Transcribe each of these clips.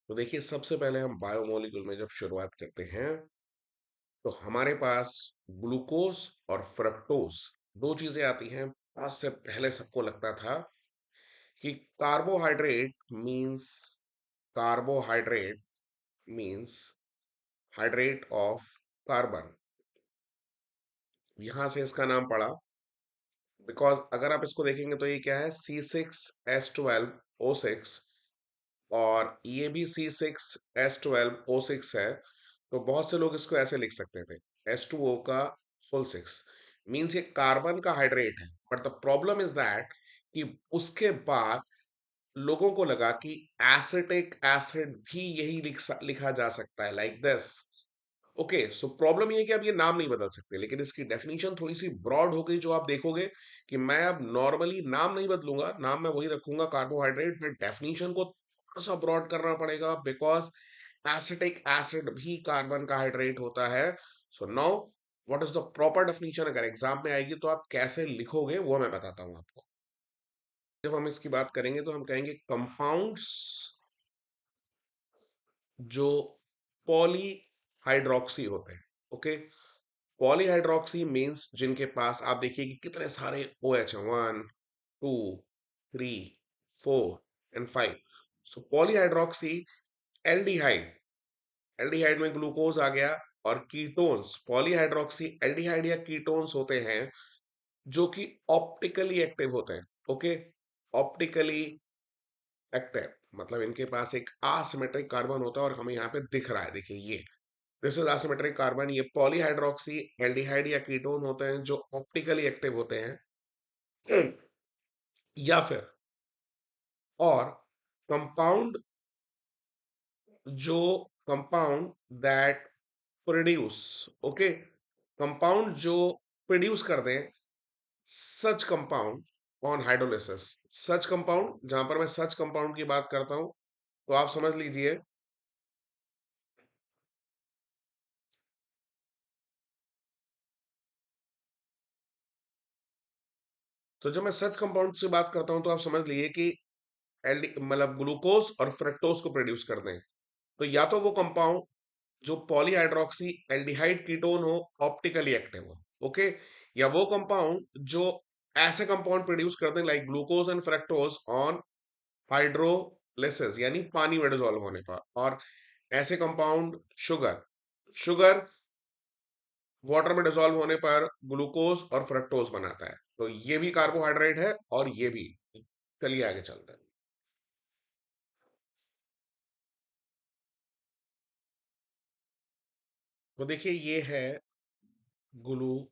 तो देखिए सबसे पहले हम बायोमोलिक्यूल में जब शुरुआत करते हैं तो हमारे पास ग्लूकोज और फ्रक्टोज दो चीजें आती हैं। आज से पहले सबको लगता था कि carbohydrate means carbohydrate means hydrate of carbon. यहां से इसका नाम पड़ा बिकॉज अगर आप इसको देखेंगे तो ये क्या है, C6H12O6 और ये भी C6H12O6 है। तो बहुत से लोग इसको ऐसे लिख सकते थे, H2O का होल सिक्स मीन्स ये कार्बन का हाइड्रेट है। But the problem is that कि उसके बाद लोगों को लगा कि एसिटिक एसिड भी यही लिखा जा सकता है, like this. Okay, so problem ये है कि आप ये नाम नहीं बदल सकते, लेकिन इसकी डेफिनेशन थोड़ी सी ब्रॉड हो गई। जो आप देखोगे कि मैं अब नॉर्मली नाम नहीं बदलूंगा, नाम मैं वही रखूंगा कार्बोहाइड्रेट, बट डेफिनेशन को थोड़ा सा ब्रॉड करना पड़ेगा बिकॉज एसिटिक एसिड भी कार्बन का हाइड्रेट होता है। So now what is the proper definition, अगर एग्जाम में आएगी तो आप कैसे लिखोगे वो मैं बताता हूं आपको। जब हम इसकी बात करेंगे तो हम कहेंगे कंपाउंड्स जो पॉलीहाइड्रोक्सी होते हैं। ओके, पॉलीहाइड्रोक्सी मीन्स जिनके पास आप देखिए कि कितने सारे ओ एच हैं, 1 2 3 4 and 5। So polyhydroxy aldehyde, aldehyde में ग्लूकोज आ गया, और कीटोन्स पॉलीहाइड्रोक्सी एल्डिहाइड या कीटोन्स होते हैं जो कि ऑप्टिकली एक्टिव होते हैं। ओके, ऑप्टिकली एक्टिव मतलब इनके पास एक आसिमेट्रिक कार्बन होता है और हमें यहाँ पे दिख रहा है, देखिए ये दिस इज एसिमेट्रिक कार्बन। ये पॉलीहाइड्रोक्सी एल्डिहाइड या कीटोन होते हैं जो ऑप्टिकली एक्टिव होते हैं। या फिर और कंपाउंड जो compound that produce, okay, compound जो प्रोड्यूस कर दें such compound on hydrolysis. Such compound, जहां पर मैं सच कंपाउंड की बात करता हूं तो आप समझ लीजिए। तो जब मैं सच कंपाउंड से बात करता हूं तो आप समझ लीजिए कि एल्डी मतलब ग्लूकोज और फ्रक्टोज को प्रोड्यूस कर दें। तो या तो वो कंपाउंड जो पॉलीहाइड्रोक्सी एल्डिहाइड कीटोन हो, ऑप्टिकली एक्टिव हो। ओके, या वो कंपाउंड जो ऐसे कंपाउंड प्रोड्यूस कर दें like glucose and fructose on hydrolysis यानी पानी में डिसॉल्व होने पर। और ऐसे कंपाउंड शुगर, शुगर वाटर में डिसॉल्व होने पर ग्लूकोज और फ्रक्टोज बनाता है। तो ये भी कार्बोहाइड्रेट है और ये भी। चलिए आगे चलते हैं। तो देखिए ये है ग्लू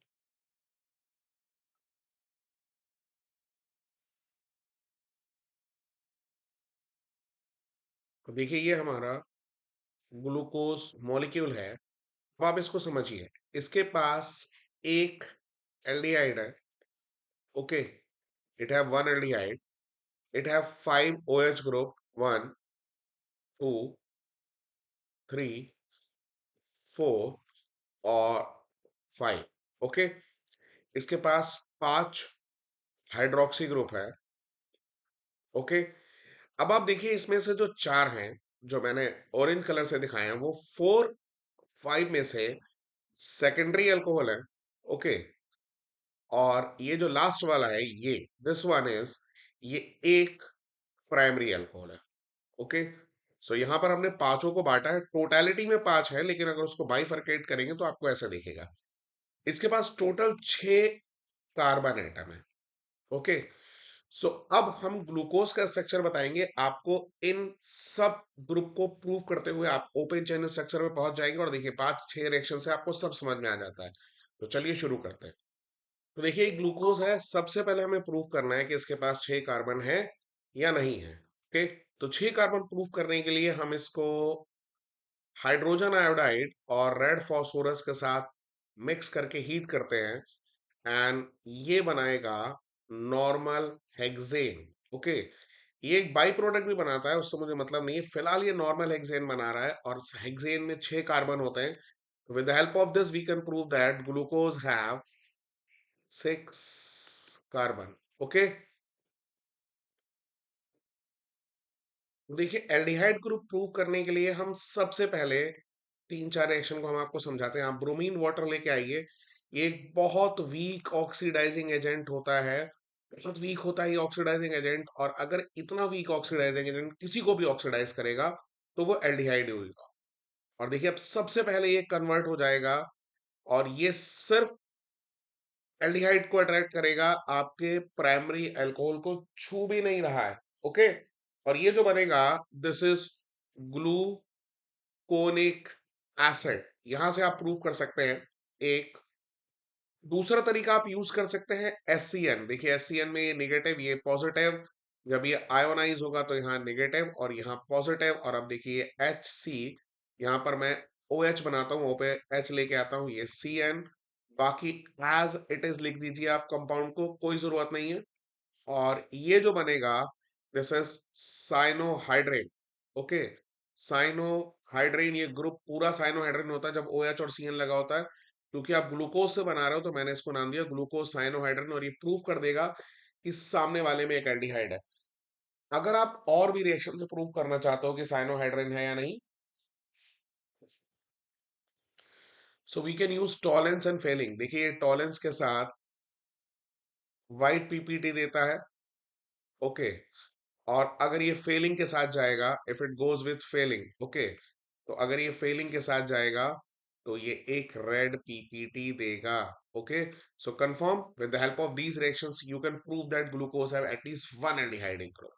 तो देखिए ये हमारा ग्लूकोज मॉलिक्यूल है। अब आप इसको समझिए, इसके पास एक एल्डिहाइड है। Okay, it have one aldehyde, it have 5 OH group, 1 2 3 4 और 5। ओके, इसके पास 5 हाइड्रोक्सी ग्रुप है। ओके, अब आप देखिए इसमें से जो चार हैं, जो मैंने ऑरेंज कलर से दिखाए हैं, वो 4 5 में से सेकेंडरी अल्कोहल है। ओके, और ये जो लास्ट वाला है ये, दिस वन इज, ये एक प्राइमरी अल्कोहल है। ओके, सो यहां पर हमने पांचों को बांटा है, टोटलिटी में 5 है, लेकिन अगर उसको बाइफरकेट करेंगे तो आपको ऐसा दिखेगा। इसके पास टोटल 6 कार्बन एटम है। ओके, सो अब हम ग्लूकोज का स्ट्रक्चर बताएंगे आपको। इन सब ग्रुप को प्रूव करते हुए आप ओपन चेन स्ट्रक्चर में पहुंच जाएंगे, और देखिए 5 6 रिएक्शन से आपको सब समझ में आ जाता है। तो चलिए शुरू करते हैं। तो देखिए ग्लूकोज है, सबसे पहले हमें प्रूव करना है कि इसके पास 6 कार्बन है या नहीं है। ओके, तो 6 कार्बन प्रूव करने के लिए हम इसको हाइड्रोजन आयोडाइड और रेड फास्फोरस के साथ मिक्स करके हीट करते हैं, एंड ये बनाएगा नॉर्मल हेक्सेन। ओके, ये एक बाई प्रोडक्ट भी बनाता है, उससे मुझे मतलब नहीं है, फिलहाल ये नॉर्मल हेक्सेन बना रहा है, और हेक्सेन में 6 कार्बन होते हैं। With the help of this we can prove that glucose have 6 carbon. Okay, तो देखिए एल्डिहाइड ग्रुप प्रूव करने के लिए हम सबसे पहले तीन चार रिएक्शन को हम आपको समझाते हैं। आप ब्रोमीन वाटर लेके आइए। ये एक बहुत वीक ऑक्सीडाइजिंग एजेंट होता है, बहुत वीक होता है ये ऑक्सीडाइजिंग एजेंट। और अगर इतना वीक ऑक्सीडाइजिंग एजेंट किसी को भी ऑक्सीडाइज करेगा तो वो एल्डिहाइड होगा। और देखिए अब सबसे पहले ये कन्वर्ट हो जाएगा, और ये सिर्फ एल्डिहाइड को अट्रैक्ट करेगा, आपके प्राइमरी अल्कोहल को छू भी नहीं रहा है। ओके, और ये जो बनेगा, दिस इज ग्लूकोनिक एसिड। यहां से आप प्रूव कर सकते हैं। एक दूसरा तरीका आप यूज कर सकते हैं एससीएन। देखिए एससीएन में ये निगेटिव, ये पॉजिटिव। जब ये आयोनाइज होगा तो यहाँ निगेटिव और यहाँ पॉजिटिव। और अब देखिए एच सी, यहाँ पर मैं ओ एच बनाता हूँ, ओ पे एच लेके आता हूँ, ये सी एन। बाकी एज इट इज लिख दीजिए आप कंपाउंड को, कोई जरूरत नहीं है। और ये जो बनेगा, दिस इज साइनोहाइड्रेन। ओके, साइनोहाइड्रेन, ये ग्रुप पूरा साइनोहाइड्रेन होता है जब ओ एच और सी एन लगा होता है। क्योंकि आप ग्लूकोज से बना रहे हो तो मैंने इसको नाम दिया ग्लूकोज साइनोहाइड्रेन, और ये प्रूव कर देगा कि सामने वाले में एक एल्डिहाइड है। अगर आप और भी रिएक्शन से प्रूव करना चाहते हो कि साइनोहाइड्रेन है या नहीं, so we can use Tollens and Fehling. देखिए ये टॉलेंस के साथ वाइट पीपीटी देता है। ओके, और अगर ये फेलिंग के साथ जाएगा, if it goes with Fehling, okay, तो अगर ये फेलिंग के साथ जाएगा तो ये एक रेड पीपीटी देगा। Okay, so confirm with the help of these reactions you can prove that glucose have at least one aldehyde in group.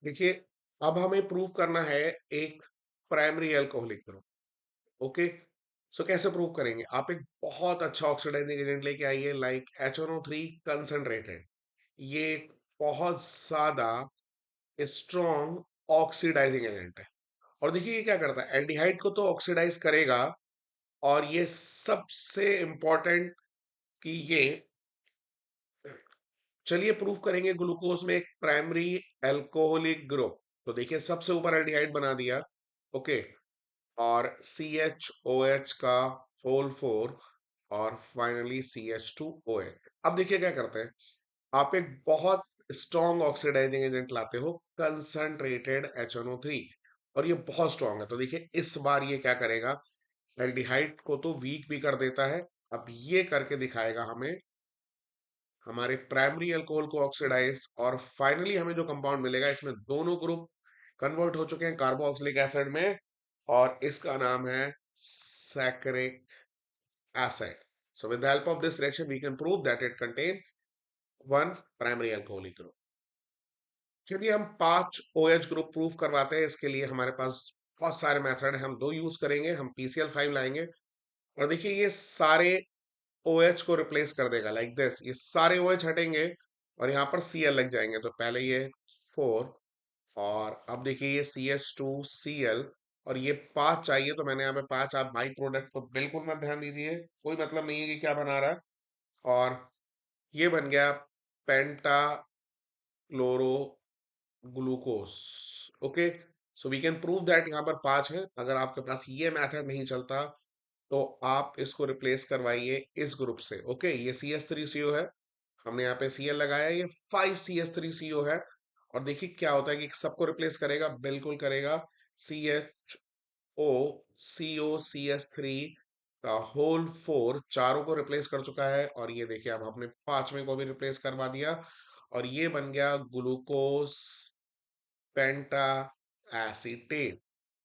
देखिए अब हमें प्रूव करना है एक प्राइमरी अल्कोहलिक ग्रुप। ओके, सो कैसे प्रूव करेंगे? आप एक बहुत अच्छा ऑक्सीडाइजिंग एजेंट लेके आइए, लाइक HNO3 कंसंट्रेटेड। ये एक बहुत ज्यादा स्ट्रॉन्ग ऑक्सीडाइजिंग एजेंट है। और देखिए ये क्या करता है, एल्डिहाइड को तो ऑक्सीडाइज करेगा, और ये सबसे इंपॉर्टेंट कि ये, चलिए प्रूफ करेंगे ग्लूकोज में एक प्राइमरी अल्कोहलिक ग्रुप। तो देखिए सबसे ऊपर एल्डिहाइड बना दिया। ओके, और CHOH का होल फोर, और फाइनली CH2OH। अब देखिए क्या करते हैं, आप एक बहुत स्ट्रॉन्ग ऑक्सीडाइजिंग एजेंट लाते हो, कंसंट्रेटेड HNO3, और ये बहुत स्ट्रॉन्ग है। तो देखिए इस बार ये क्या करेगा, एल्डिहाइड को तो वीक भी कर देता है। अब ये करके दिखाएगा हमें हमारे प्राइमरी अल्कोहल को ऑक्सीडाइज, और फाइनली हमें जो कंपाउंड मिलेगा इसमें दोनों ग्रुप कन्वर्ट हो चुके हैं कार्बोक्सिलिक एसिड में, और इसका नाम है सैकरिक acid. So with the help of this reaction we can prove that it contain one primary alcoholic group। चलिए हम 5 OH ग्रुप प्रूव करवाते हैं। इसके लिए हमारे पास बहुत सारे मेथड है, हम दो यूज करेंगे। हम PCl5 लाएंगे, और देखिए ये सारे OH को रिप्लेस कर देगा, लाइक दिस। ये सारे OH हटेंगे और यहाँ पर Cl लग जाएंगे। तो पहले ये 4, और अब देखिए ये CH2Cl, और ये 5 चाहिए तो मैंने यहाँ पे 5। आप बाई प्रोडक्ट को बिल्कुल मत ध्यान दीजिए, कोई मतलब नहीं है कि क्या बना रहा है। और ये बन गया pentachloro glucose. Okay, so we can prove that यहाँ पर 5 है। अगर आपके पास ये मेथड नहीं चलता तो आप इसको रिप्लेस करवाइए इस ग्रुप से। ओके, ये CH3CO है, हमने यहाँ पे Cl लगाया, ये 5CH3CO है। और देखिए क्या होता है कि सबको रिप्लेस करेगा, बिल्कुल करेगा। CHO CO CS3 का होल फोर चारों को रिप्लेस कर चुका है, और ये देखिए अब हमने पांचवें को भी रिप्लेस करवा दिया, और ये बन गया glucose pentaacetate.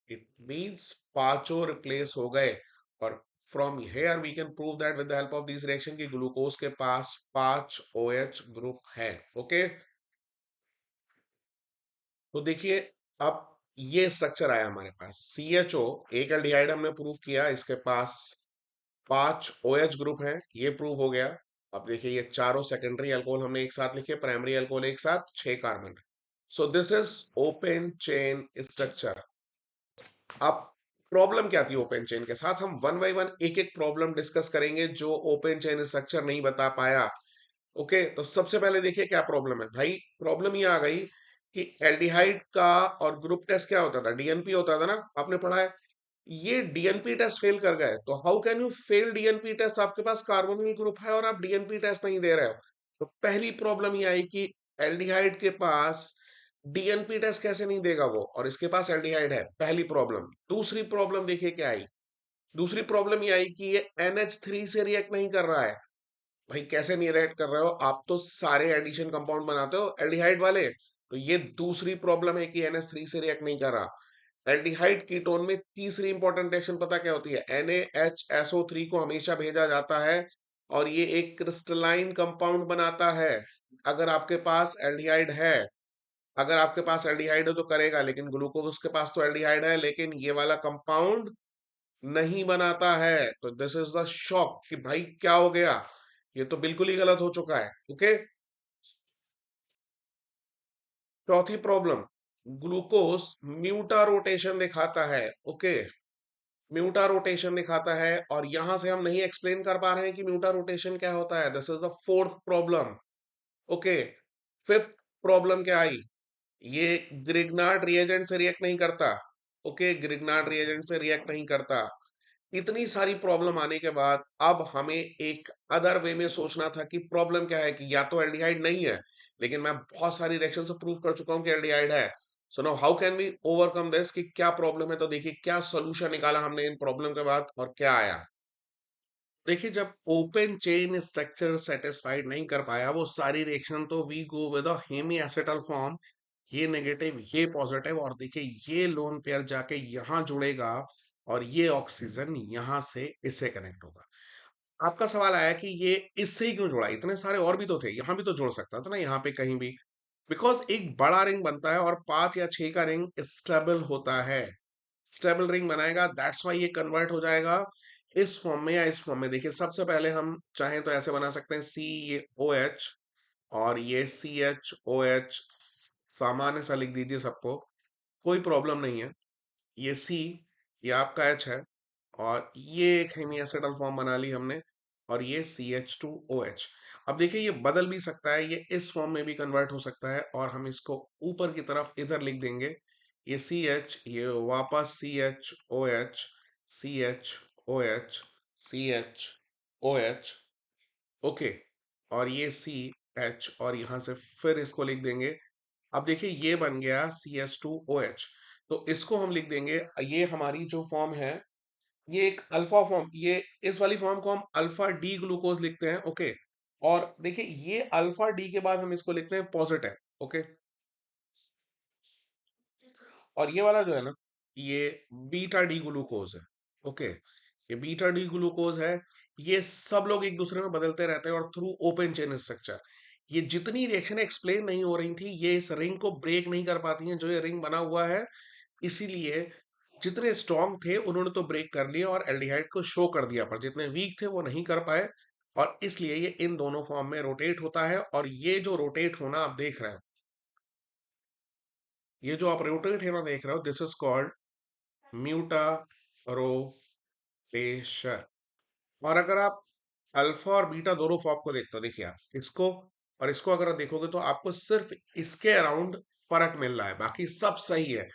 It means पांचों रिप्लेस हो गए। और from here we can prove that with the help of this reaction की ग्लूकोज के पास 5 OH ग्रुप है। ओके, तो देखिए अब ये स्ट्रक्चर आया हमारे पास। CHO एक एल्डिहाइड हमने प्रूव किया, इसके पास 5 OH ग्रुप है, ये प्रूव हो गया। अब देखिए ये चारों सेकेंडरी अल्कोहल हमने एक साथ लिखे, प्राइमरी अल्कोहल एक साथ 6 carbon. So this is open chain structure. अब प्रॉब्लम क्या थी ओपन चेन के साथ, हम वन बाई वन एक एक प्रॉब्लम डिस्कस करेंगे जो ओपन चेन स्ट्रक्चर नहीं बता पाया। ओके, तो सबसे पहले देखिए क्या प्रॉब्लम है भाई। प्रॉब्लम ये आ गई कि एल्डिहाइड का और ग्रुप टेस्ट क्या होता था, डीएनपी होता था ना, आपने पढ़ा है। ये डीएनपी टेस्ट फेल कर गए, तो how can you fail DNP test? आपके पास कार्बोनिल ग्रुप है और आप डीएनपी टेस्ट नहीं दे रहे हो। तो पहली प्रॉब्लम ये आई कि एल्डिहाइड के पास डीएनपी टेस्ट कैसे नहीं देगा वो, और इसके पास एल्डिहाइड है, पहली प्रॉब्लम। दूसरी प्रॉब्लम देखिए क्या आई। दूसरी प्रॉब्लम ये आई कि ये NH3 से रिएक्ट नहीं कर रहा है। भाई कैसे नहीं रिएक्ट कर रहे हो, आप तो सारे एडिशन कंपाउंड बनाते हो एल्डिहाइड वाले। तो ये दूसरी प्रॉब्लम है कि NH3 से रिएक्ट नहीं कर रहा। एल्डिहाइड कीटोन में तीसरी इंपॉर्टेंट रिएक्शन पता क्या होती है, NaHSO3 को हमेशा भेजा जाता है, और ये एक क्रिस्टलाइन कंपाउंड बनाता है। अगर आपके पास एल्डिहाइड है, अगर आपके पास एल्डिहाइड है तो करेगा, लेकिन ग्लूकोज के पास तो एल्डिहाइड है लेकिन ये वाला कंपाउंड नहीं बनाता है। तो दिस इज द शॉक कि भाई क्या हो गया, ये तो बिल्कुल ही गलत हो चुका है। ओके, चौथी प्रॉब्लम, ग्लूकोज म्यूटा रोटेशन दिखाता है। ओके, म्यूटा रोटेशन दिखाता है, और यहां से हम नहीं एक्सप्लेन कर पा रहे हैं कि म्यूटा रोटेशन क्या होता है। This is the fourth problem. Okay, fifth problem क्या आई, ये ग्रिग्नार्ड रिएजेंट से रिएक्ट नहीं करता। ओके, ग्रिग्नार्ड रिएजेंट से रिएक्ट नहीं करता। इतनी सारी प्रॉब्लम आने के बाद अब हमें एक अदर वे में सोचना था कि प्रॉब्लम क्या है, कि या तो एल्डिहाइड नहीं है, लेकिन मैं बहुत सारी रिएक्शन से प्रूव कर चुका हूं कि एल्डिहाइड है। So now how can we overcome this, कि क्या प्रॉब्लम है। तो देखिए क्या सॉल्यूशन निकाला हमने इन प्रॉब्लम के बाद और क्या आया। देखिए जब ओपन चेन स्ट्रक्चर सेटिस्फाइड नहीं कर पाया वो सारी रिएक्शन, तो we go with a hemiacetal form. ये नेगेटिव ये पॉजिटिव, और देखिए ये लोन पेयर जाके यहाँ जुड़ेगा, और ये ऑक्सीजन यहाँ से इससे कनेक्ट होगा। आपका सवाल आया कि ये इससे ही क्यों जुड़ा, इतने सारे और भी तो थे, यहाँ भी तो जुड़ सकता था ना, यहाँ पे कहीं भी। बिकॉज एक बड़ा रिंग बनता है और 5 या 6 का रिंग स्टेबल होता है। स्टेबल रिंग बनाएगा, दैट्स वाई ये कन्वर्ट हो जाएगा इस फॉर्म में या इस फॉर्म में। देखिए सबसे पहले हम चाहें तो ऐसे बना सकते हैं, सी ये ओ एच, और ये CHOH, सामान्य सा लिख दीजिए सबको, कोई प्रॉब्लम नहीं है। ये सी, ये आपका एच है, और ये एक हेमी एसिडल फॉर्म बना ली हमने, और ये CH2OH। अब देखिए ये बदल भी सकता है, ये इस फॉर्म में भी कन्वर्ट हो सकता है, और हम इसको ऊपर की तरफ इधर लिख देंगे, ये CH, ये वापस CHOH, CHOH, CHOH। ओके, और ये CH, और यहां से फिर इसको लिख देंगे। अब देखिए ये बन गया CH2OH, तो इसको हम लिख देंगे, ये हमारी जो फॉर्म है, ये एक अल्फा फॉर्म, ये इस वाली फॉर्म को हम अल्फा डी ग्लूकोज लिखते हैं। ओके, और देखिए ये अल्फा डी के बाद हम इसको लिखते हैं पॉजिटिव। ओके, और ये वाला जो है ना, ये बीटा डी ग्लूकोज है। ओके, ये बीटा डी ग्लूकोज है। ये सब लोग एक दूसरे में बदलते रहते हैं, और थ्रू ओपन चेन स्ट्रक्चर ये जितनी रिएक्शन एक्सप्लेन नहीं हो रही थी, ये इस रिंग को ब्रेक नहीं कर पाती हैं जो ये रिंग बना हुआ है। इसीलिए जितने स्ट्रांग थे उन्होंने तो ब्रेक कर लिया और एल्डिहाइड को शो कर दिया, पर जितने वीक थे वो नहीं कर पाए, और इसलिए ये इन दोनों फॉर्म में रोटेट होता है। और ये जो रोटेट होना आप देख रहे हैं, ये जो आप रोटेट होना देख रहे हो, दिस इज कॉल्ड म्यूटा। और अगर आप अल्फा और बीटा दोनों फॉर्म को देखते हो, देखिए आप इसको और इसको अगर आप देखोगे तो आपको सिर्फ इसके अराउंड फर्क मिल रहा है, बाकी सब सही है।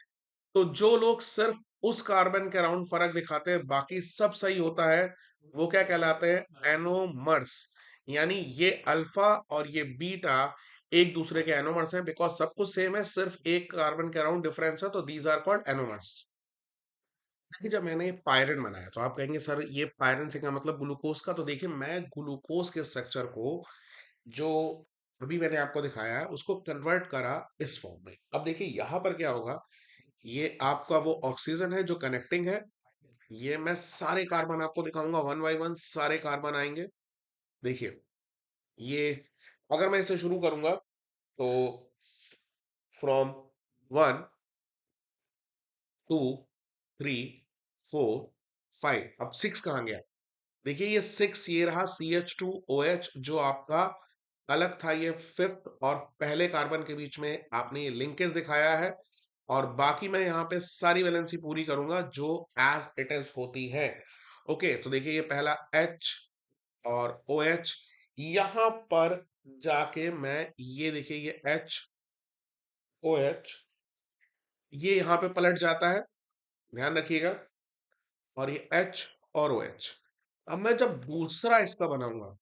तो जो लोग सिर्फ उस कार्बन के अराउंड फर्क दिखाते हैं, बाकी सब सही होता है, वो क्या कहलाते हैं, एनोमर्स। यानी ये अल्फा और ये बीटा एक दूसरे के एनोमर्स हैं, बिकॉज सब कुछ सेम है, सिर्फ एक कार्बन के अराउंड डिफरेंस है, तो दीज आर कॉल्ड एनोमर्स। देखिए जब मैंने पायरन बनाया तो आप कहेंगे सर ये पायरन से क्या मतलब ग्लूकोज का, तो देखिए मैं ग्लूकोज के स्ट्रक्चर को जो अभी मैंने आपको दिखाया है उसको कन्वर्ट करा इस फॉर्म में। अब देखिए यहाँ पर क्या होगा, ये आपका वो ऑक्सीजन है जो कनेक्टिंग है। ये मैं सारे कार्बन आपको दिखाऊंगा वन बाय वन, सारे कार्बन आएंगे। देखिए ये अगर मैं इसे शुरू करूंगा तो फ्रॉम 1 2 3 4 5, अब 6 कहाँ गया। देखिए ये 6 ये रहा CH2OH जो आपका अलग था, ये फिफ्थ, और पहले कार्बन के बीच में आपने ये लिंकेज दिखाया है। और बाकी मैं यहाँ पे सारी वैलेंसी पूरी करूंगा जो एज इट इज होती है। ओके, तो देखिए ये पहला H और OH, यहां पर जाके मैं ये देखिए ये HOH ये यहाँ पे पलट जाता है, ध्यान रखिएगा, और ये H और OH। अब मैं जब दूसरा इसका बनाऊंगा,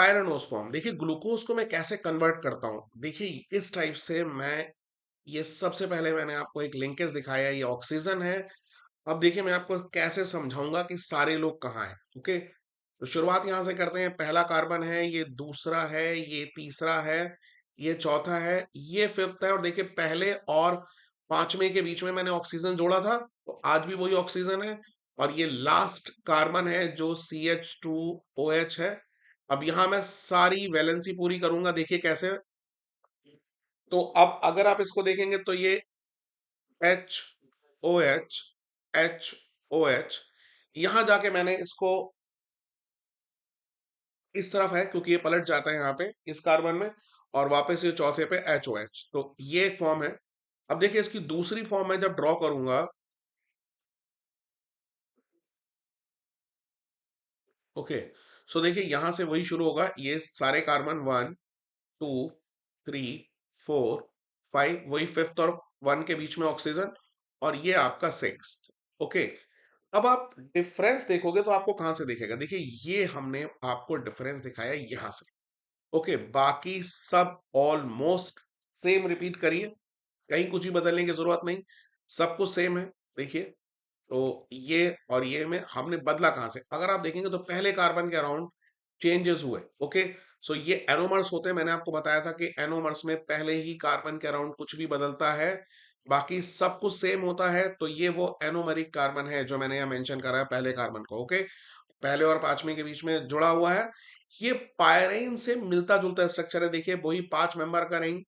पायरानोस फॉर्म, देखिए ग्लूकोज को मैं कैसे कन्वर्ट करता हूं, देखिए इस टाइप से मैं, ये सबसे पहले मैंने आपको एक लिंकेज दिखाया, ये ऑक्सीजन है। अब देखिए मैं आपको कैसे समझाऊंगा कि सारे लोग कहाँ हैं। ओके, तो शुरुआत यहां से करते हैं। पहला कार्बन है, ये दूसरा है, ये तीसरा है, ये चौथा है, ये फिफ्थ है। और देखिए पहले और पांचवें के बीच में मैंने ऑक्सीजन जोड़ा था, तो आज भी वही ऑक्सीजन है। और ये लास्ट कार्बन है जो CH2OH है। अब यहां मैं सारी वैलेंसी पूरी करूंगा, देखिए कैसे। तो अब अगर आप इसको देखेंगे तो ये HOH, HOH, यहां जाके मैंने इसको इस तरफ है क्योंकि ये पलट जाता है यहाँ पे इस कार्बन में, और वापस ये चौथे पे HOH, तो ये एक फॉर्म है। अब देखिए इसकी दूसरी फॉर्म मैं जब ड्रॉ करूंगा, ओके, सो देखिए यहां से वही शुरू होगा, ये सारे कार्बन 1, 2, 3, 4, 5, वही फिफ्थ और वन के बीच में ऑक्सीजन, और ये आपका सिक्स्थ। ओके, अब आप डिफरेंस देखोगे तो आपको कहां से दिखेगा, देखिए ये हमने आपको डिफरेंस दिखाया यहां से। ओके, बाकी सब ऑलमोस्ट सेम रिपीट करिए, कहीं कुछ ही बदलने की जरूरत नहीं, सब कुछ सेम है। देखिए, तो ये और ये में हमने बदला कहां से, अगर आप देखेंगे तो पहले कार्बन के अराउंड चेंजेस हुए। ओके, सो ये एनोमर्स होते हैं, मैंने आपको बताया था कि एनोमर्स में पहले ही कार्बन के अराउंड कुछ भी बदलता है, बाकी सब कुछ सेम होता है। तो ये वो एनोमरिक कार्बन है जो मैंने यहाँ मेंशन करा है पहले कार्बन को। ओके, पहले और पांचवें के बीच में जुड़ा हुआ है। ये पायरेन से मिलता जुलता स्ट्रक्चर है, देखिए वही 5 मेंबर का रिंग,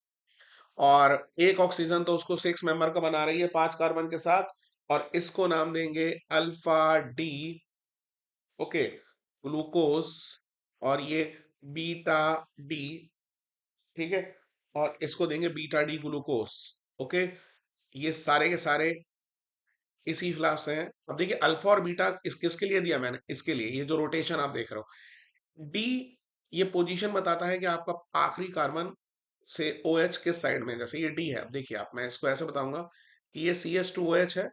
और एक ऑक्सीजन तो उसको 6 मेंबर का बना रही है 5 कार्बन के साथ, और इसको नाम देंगे अल्फा डी। ओके, ग्लूकोज, और ये बीटा डी, ठीक है, और इसको देंगे बीटा डी ग्लूकोज। ओके, ये सारे के सारे इसी हिसाब से हैं। अब देखिए अल्फा और बीटा किसके लिए दिया मैंने, इसके लिए, ये जो रोटेशन आप देख रहे हो, डी ये पोजीशन बताता है कि आपका आखिरी कार्बन से OH किस साइड में, जैसे ये डी है, अब देखिए आप, मैं इसको ऐसे बताऊंगा कि ये CH2OH है।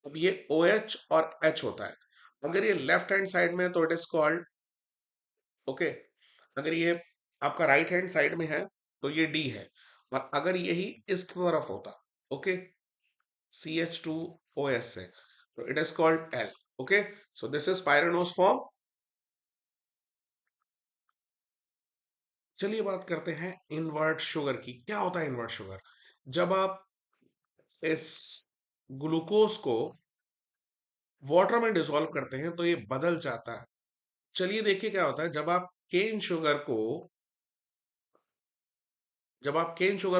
अब ये OH और H होता है, अगर ये लेफ्ट हैंड साइड में है तो इट इज कॉल्ड, ओके, अगर ये आपका राइट हैंड साइड में है तो ये डी है, और अगर यही इस तरफ होता, ओके, CH2OH से, तो it is called L। Okay, so this is pyranose form. चलिए बात करते हैं इनवर्ट शुगर की। क्या होता है इनवर्ट शुगर, जब आप इस ग्लूकोज को वाटर में डिसॉल्व करते हैं तो ये बदल जाता है। चलिए देखिए क्या होता है, जब आप केन शुगर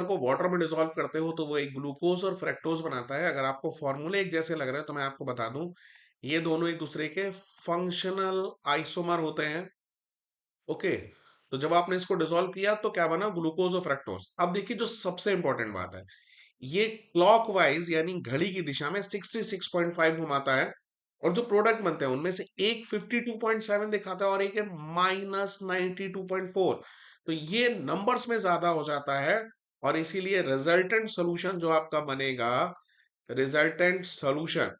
को वाटर में डिसॉल्व करते हो तो वो एक ग्लूकोज और फ्रक्टोज बनाता है। अगर आपको फॉर्मूले एक जैसे लग रहे हैं तो मैं आपको बता दूं, ये दोनों एक दूसरे के फंक्शनल आइसोमर होते हैं। ओके, तो जब आपने इसको डिसॉल्व किया तो क्या बना, ग्लूकोज और फ्रक्टोज। अब देखिए जो सबसे इंपॉर्टेंट बात है, ये क्लॉकवाइज यानी घड़ी की दिशा में 66.5 घुमाता है, और जो प्रोडक्ट बनते हैं उनमें से एक 52.7 दिखाता है और एक है -92.4। तो ये नंबर्स में ज्यादा हो जाता है, और इसीलिए रिजल्टेंट सोल्यूशन जो आपका बनेगा, रिजल्टेंट सोल्यूशन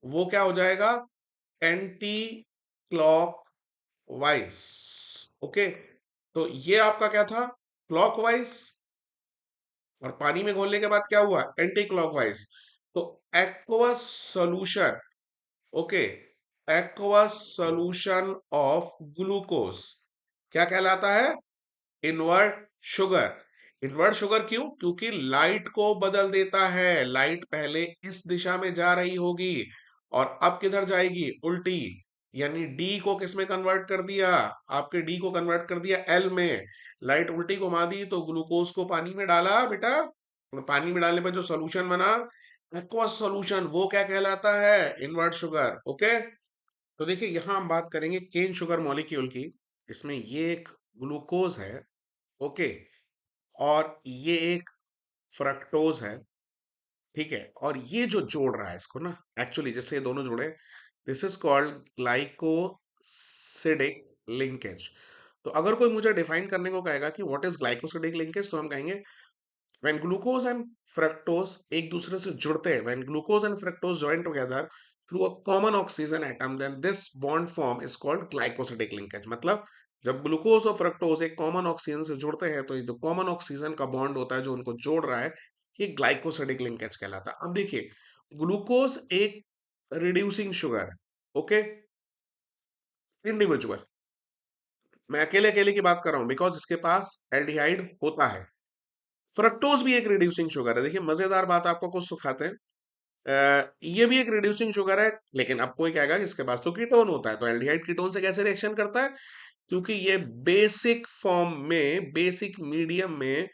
वो क्या हो जाएगा, एंटी क्लॉक वाइज। ओके, तो ये आपका क्या था, क्लॉकवाइज, और पानी में घोलने के बाद क्या हुआ, एंटी क्लॉकवाइज। तो aqueous solution, okay, aqueous solution of glucose क्या कहलाता है, इनवर्ट शुगर। इनवर्ट शुगर क्यों, क्योंकि लाइट को बदल देता है, लाइट पहले इस दिशा में जा रही होगी और अब किधर जाएगी, उल्टी, यानी डी को किस में कन्वर्ट कर दिया, आपके डी को कन्वर्ट कर दिया एल में। लाइट उल्टी घुमा दी तो ग्लूकोज को पानी में डाला बेटा, तो पानी में डालने पर जो सोल्यूशन बना, एक्वस सोल्यूशन, वो क्या कहलाता है, इनवर्ट शुगर। ओके, तो देखिए यहां हम बात करेंगे केन शुगर मॉलिक्यूल की। इसमें ये एक ग्लूकोज है, ओके, और ये एक फ्रक्टोज है, ठीक है, और ये जो जोड़ रहा है इसको ना, एक्चुअली जिससे ये दोनों जुड़े, this is called glycosidic linkage. तो अगर कोई मुझे डिफाइन करने को कहेगा कि व्हाट इज ग्लाइकोसिडिक लिंकेज, तो हम कहेंगे व्हेन ग्लूकोज एंड फ्रक्टोज एक दूसरे से जुड़ते हैं, when glucose and fructose join together through a common oxygen atom, then this bond form is called glycosidic linkage. मतलब जब ग्लूकोज और फ्रक्टोज एक कॉमन ऑक्सीजन से जुड़ते हैं तो ये जो कॉमन ऑक्सीजन का बॉन्ड होता है जो उनको जोड़ रहा है, ये ग्लाइकोसिडिक लिंकेज कहलाता है। अब देखिए, ग्लूकोज एक रिड्यूसिंग शुगर है, ओके, इंडिविजुअल। मैं अकेले अकेले की बात कर रहा हूं बिकॉज इसके पास एल्डिहाइड होता है। फ्रक्टोज भी एक रिड्यूसिंग शुगर है। देखिए मजेदार बात आपको कुछ सुखाते हैं। ये भी एक रिड्यूसिंग शुगर है, लेकिन अब कोई कहेगा कि इसके पास तो कीटोन होता है, तो एल्डिहाइड कीटोन से कैसे रिएक्शन करता है? क्योंकि ये बेसिक फॉर्म में, बेसिक मीडियम में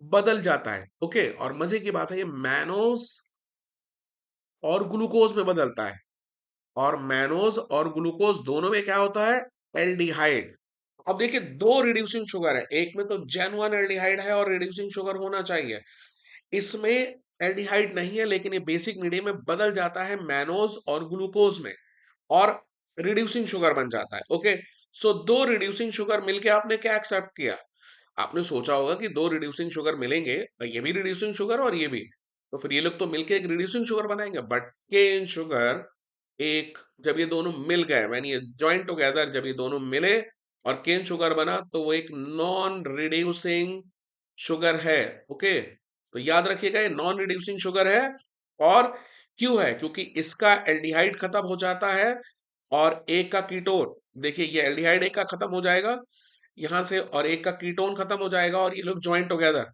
बदल जाता है, ओके। और मजे की बात है, ये मैनोज और ग्लूकोज में बदलता है। और मैनोज और ग्लूकोज दोनों में क्या होता है? एल्डिहाइड। अब देखिए, दो रिड्यूसिंग शुगर है, एक में तो जेन्युइन एल्डिहाइड है और रिड्यूसिंग शुगर होना चाहिए। इसमें एल्डिहाइड नहीं है, लेकिन ये बेसिक मीडियम में बदल जाता है मैनोज और ग्लूकोज में, और रिड्यूसिंग शुगर बन जाता है, ओके। सो दो रिड्यूसिंग शुगर मिलके आपने क्या एक्सेप्ट किया? आपने सोचा होगा कि दो रिड्यूसिंग शुगर मिलेंगे, ये भी रिड्यूसिंग शुगर और ये भी, तो फिर ये लोग तो मिलके एक रिड्यूसिंग शुगर बनाएंगे। बट केन शुगर एक, जब ये दोनों मिल गए, व्हेन ये जॉइन टुगेदर, जब ये दोनों मिले और केन शुगर बना, तो वो एक नॉन रिड्यूसिंग शुगर है, ओके। तो याद रखिएगा, ये नॉन रिड्यूसिंग शुगर है। और क्यों है? क्योंकि इसका एल्डिहाइड खत्म हो जाता है और एक का कीटोन, देखिए ये एल्डिहाइड एक का खत्म हो जाएगा यहां से, और एक का कीटोन खत्म हो जाएगा, और ये लोग ज्वाइन टुगेदर,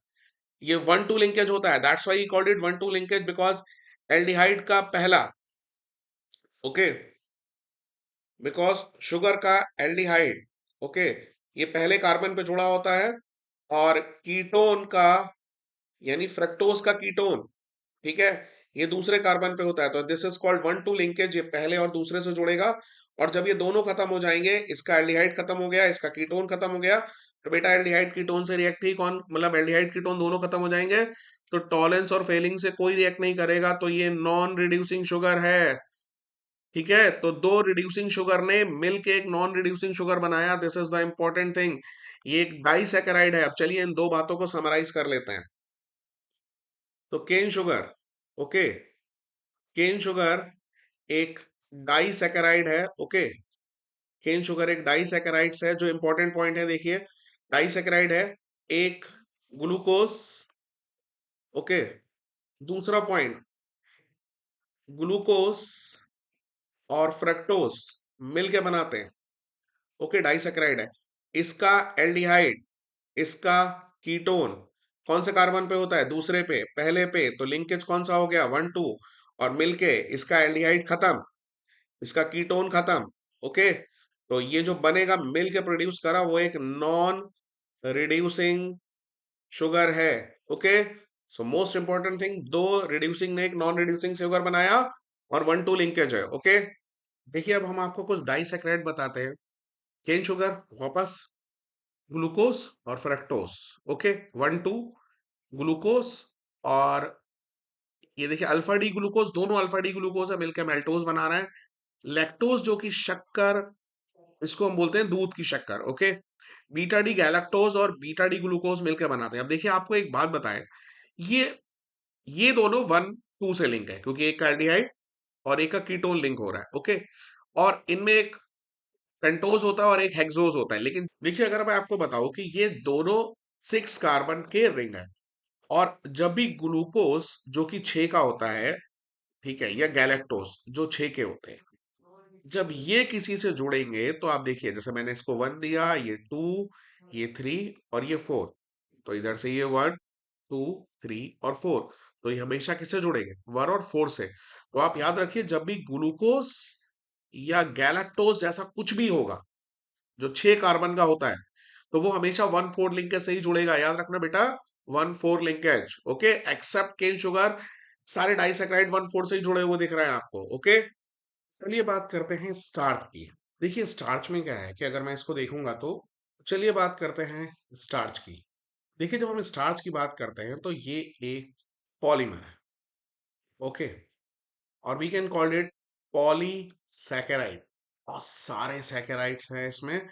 ये 1-2 लिंकेज होता है। That's why he called it 1-2 linkage, because aldehyde का पहला, ओके, बिकॉज शुगर का एल्डिहाइड, ओके, ये पहले कार्बन पे जुड़ा होता है, और कीटोन का, यानी फ्रक्टोज का कीटोन, ठीक है, ये दूसरे कार्बन पे होता है। तो दिस इज कॉल्ड 1-2 लिंकेज, ये पहले और दूसरे से जुड़ेगा। और जब ये दोनों खत्म हो जाएंगे, इसका एल्डिहाइड खत्म हो गया, इसका कीटोन खत्म हो गया, तो बेटा एल्डिहाइड कीटोन से रिएक्ट ही कौन, मतलब एल्डिहाइड कीटोन दोनों खत्म हो जाएंगे, तो टॉलेंस और फेलिंग से कोई रिएक्ट नहीं करेगा, तो ये नॉन रिड्यूसिंग शुगर है, ठीक है। तो दो रिड्यूसिंग शुगर ने मिलके एक नॉन रिड्यूसिंग शुगर बनाया, this is the important thing. ये एक डाइसैकेराइड है। अब चलिए इन दो बातों को समराइज कर लेते हैं। तो cane sugar, okay, cane sugar एक डाइसैकेराइड है, ओके। केन शुगर एक डाइसैकेराइड्स है। जो इंपॉर्टेंट पॉइंट है देखिए, डाइसैकेराइड है, एक ग्लूकोज, ओके। दूसरा पॉइंट, ग्लूकोज और फ्रक्टोज मिलके बनाते हैं, ओके, डाइसैकेराइड है। इसका एल्डिहाइड, इसका कीटोन कौन से कार्बन पे होता है? दूसरे पे। पहले पे तो लिंकेज कौन सा हो गया? 1-2, और मिलके इसका एल्डिहाइड खत्म, इसका कीटोन खत्म, ओके। तो ये जो बनेगा मिल के प्रोड्यूस करा, वो एक नॉन रिड्यूसिंग शुगर है, okay. So most important thing, दो रिड्यूसिंग ने एक नॉन रिड्यूसिंग शुगर बनाया, और 1-2 लिंकेज है, ओके। देखिए अब हम आपको कुछ डाइसैकेराइड बताते हैं। केन शुगर वापस, ग्लूकोज और फ्रक्टोज, ओके, 1-2 ग्लूकोज, और ये देखिए अल्फा डी ग्लूकोज, दोनों अल्फा डी ग्लूकोज है, मिलकर मेल्टोज बना रहे हैं। लैक्टोज जो कि शक्कर, इसको हम बोलते हैं दूध की शक्कर, ओके। बीटा डी गैलेक्टोज और बीटा डी ग्लूकोज मिलकर बनाते हैं। अब देखिए आपको एक बात बताएं, ये ये दोनों 1-2 से लिंक है, क्योंकि एक का एल्डिहाइड और एक का कीटोन लिंक हो रहा है, ओके। और इनमें एक पेंटोज होता है और एक हेक्सोज होता है। लेकिन देखिए अगर मैं आपको बताऊं कि ये दोनों 6 कार्बन के रिंग है, और जब भी ग्लूकोज जो कि 6 का होता है, ठीक है, या गैलेक्टोज जो 6 के होते हैं, जब ये किसी से जुड़ेंगे, तो आप देखिए जैसे मैंने इसको 1 दिया, ये 2, ये 3 और ये 4, तो इधर से ये 1, 2, 3 और 4, तो ये हमेशा किससे जुड़ेंगे? 1 और 4 से। तो आप याद रखिए, जब भी ग्लूकोज या गैलेक्टोज जैसा कुछ भी होगा जो 6 कार्बन का होता है, तो वो हमेशा 1-4 लिंकेज से ही जुड़ेगा, याद रखना बेटा, 1-4 linkage, okay. Except cane sugar, सारे डाइसैकेराइड 1-4 से ही जुड़े हुए दिख रहे हैं आपको, ओके। चलिए बात करते हैं स्टार्च की। देखिए स्टार्च में क्या है कि अगर मैं इसको देखूंगा तो, चलिए बात करते हैं स्टार्च की। देखिए जब हम स्टार्च की बात करते हैं तो ये एक पॉलीमर है, ओके, और we can call it polysaccharide. और सारे सैकेराइड्स हैं इसमें।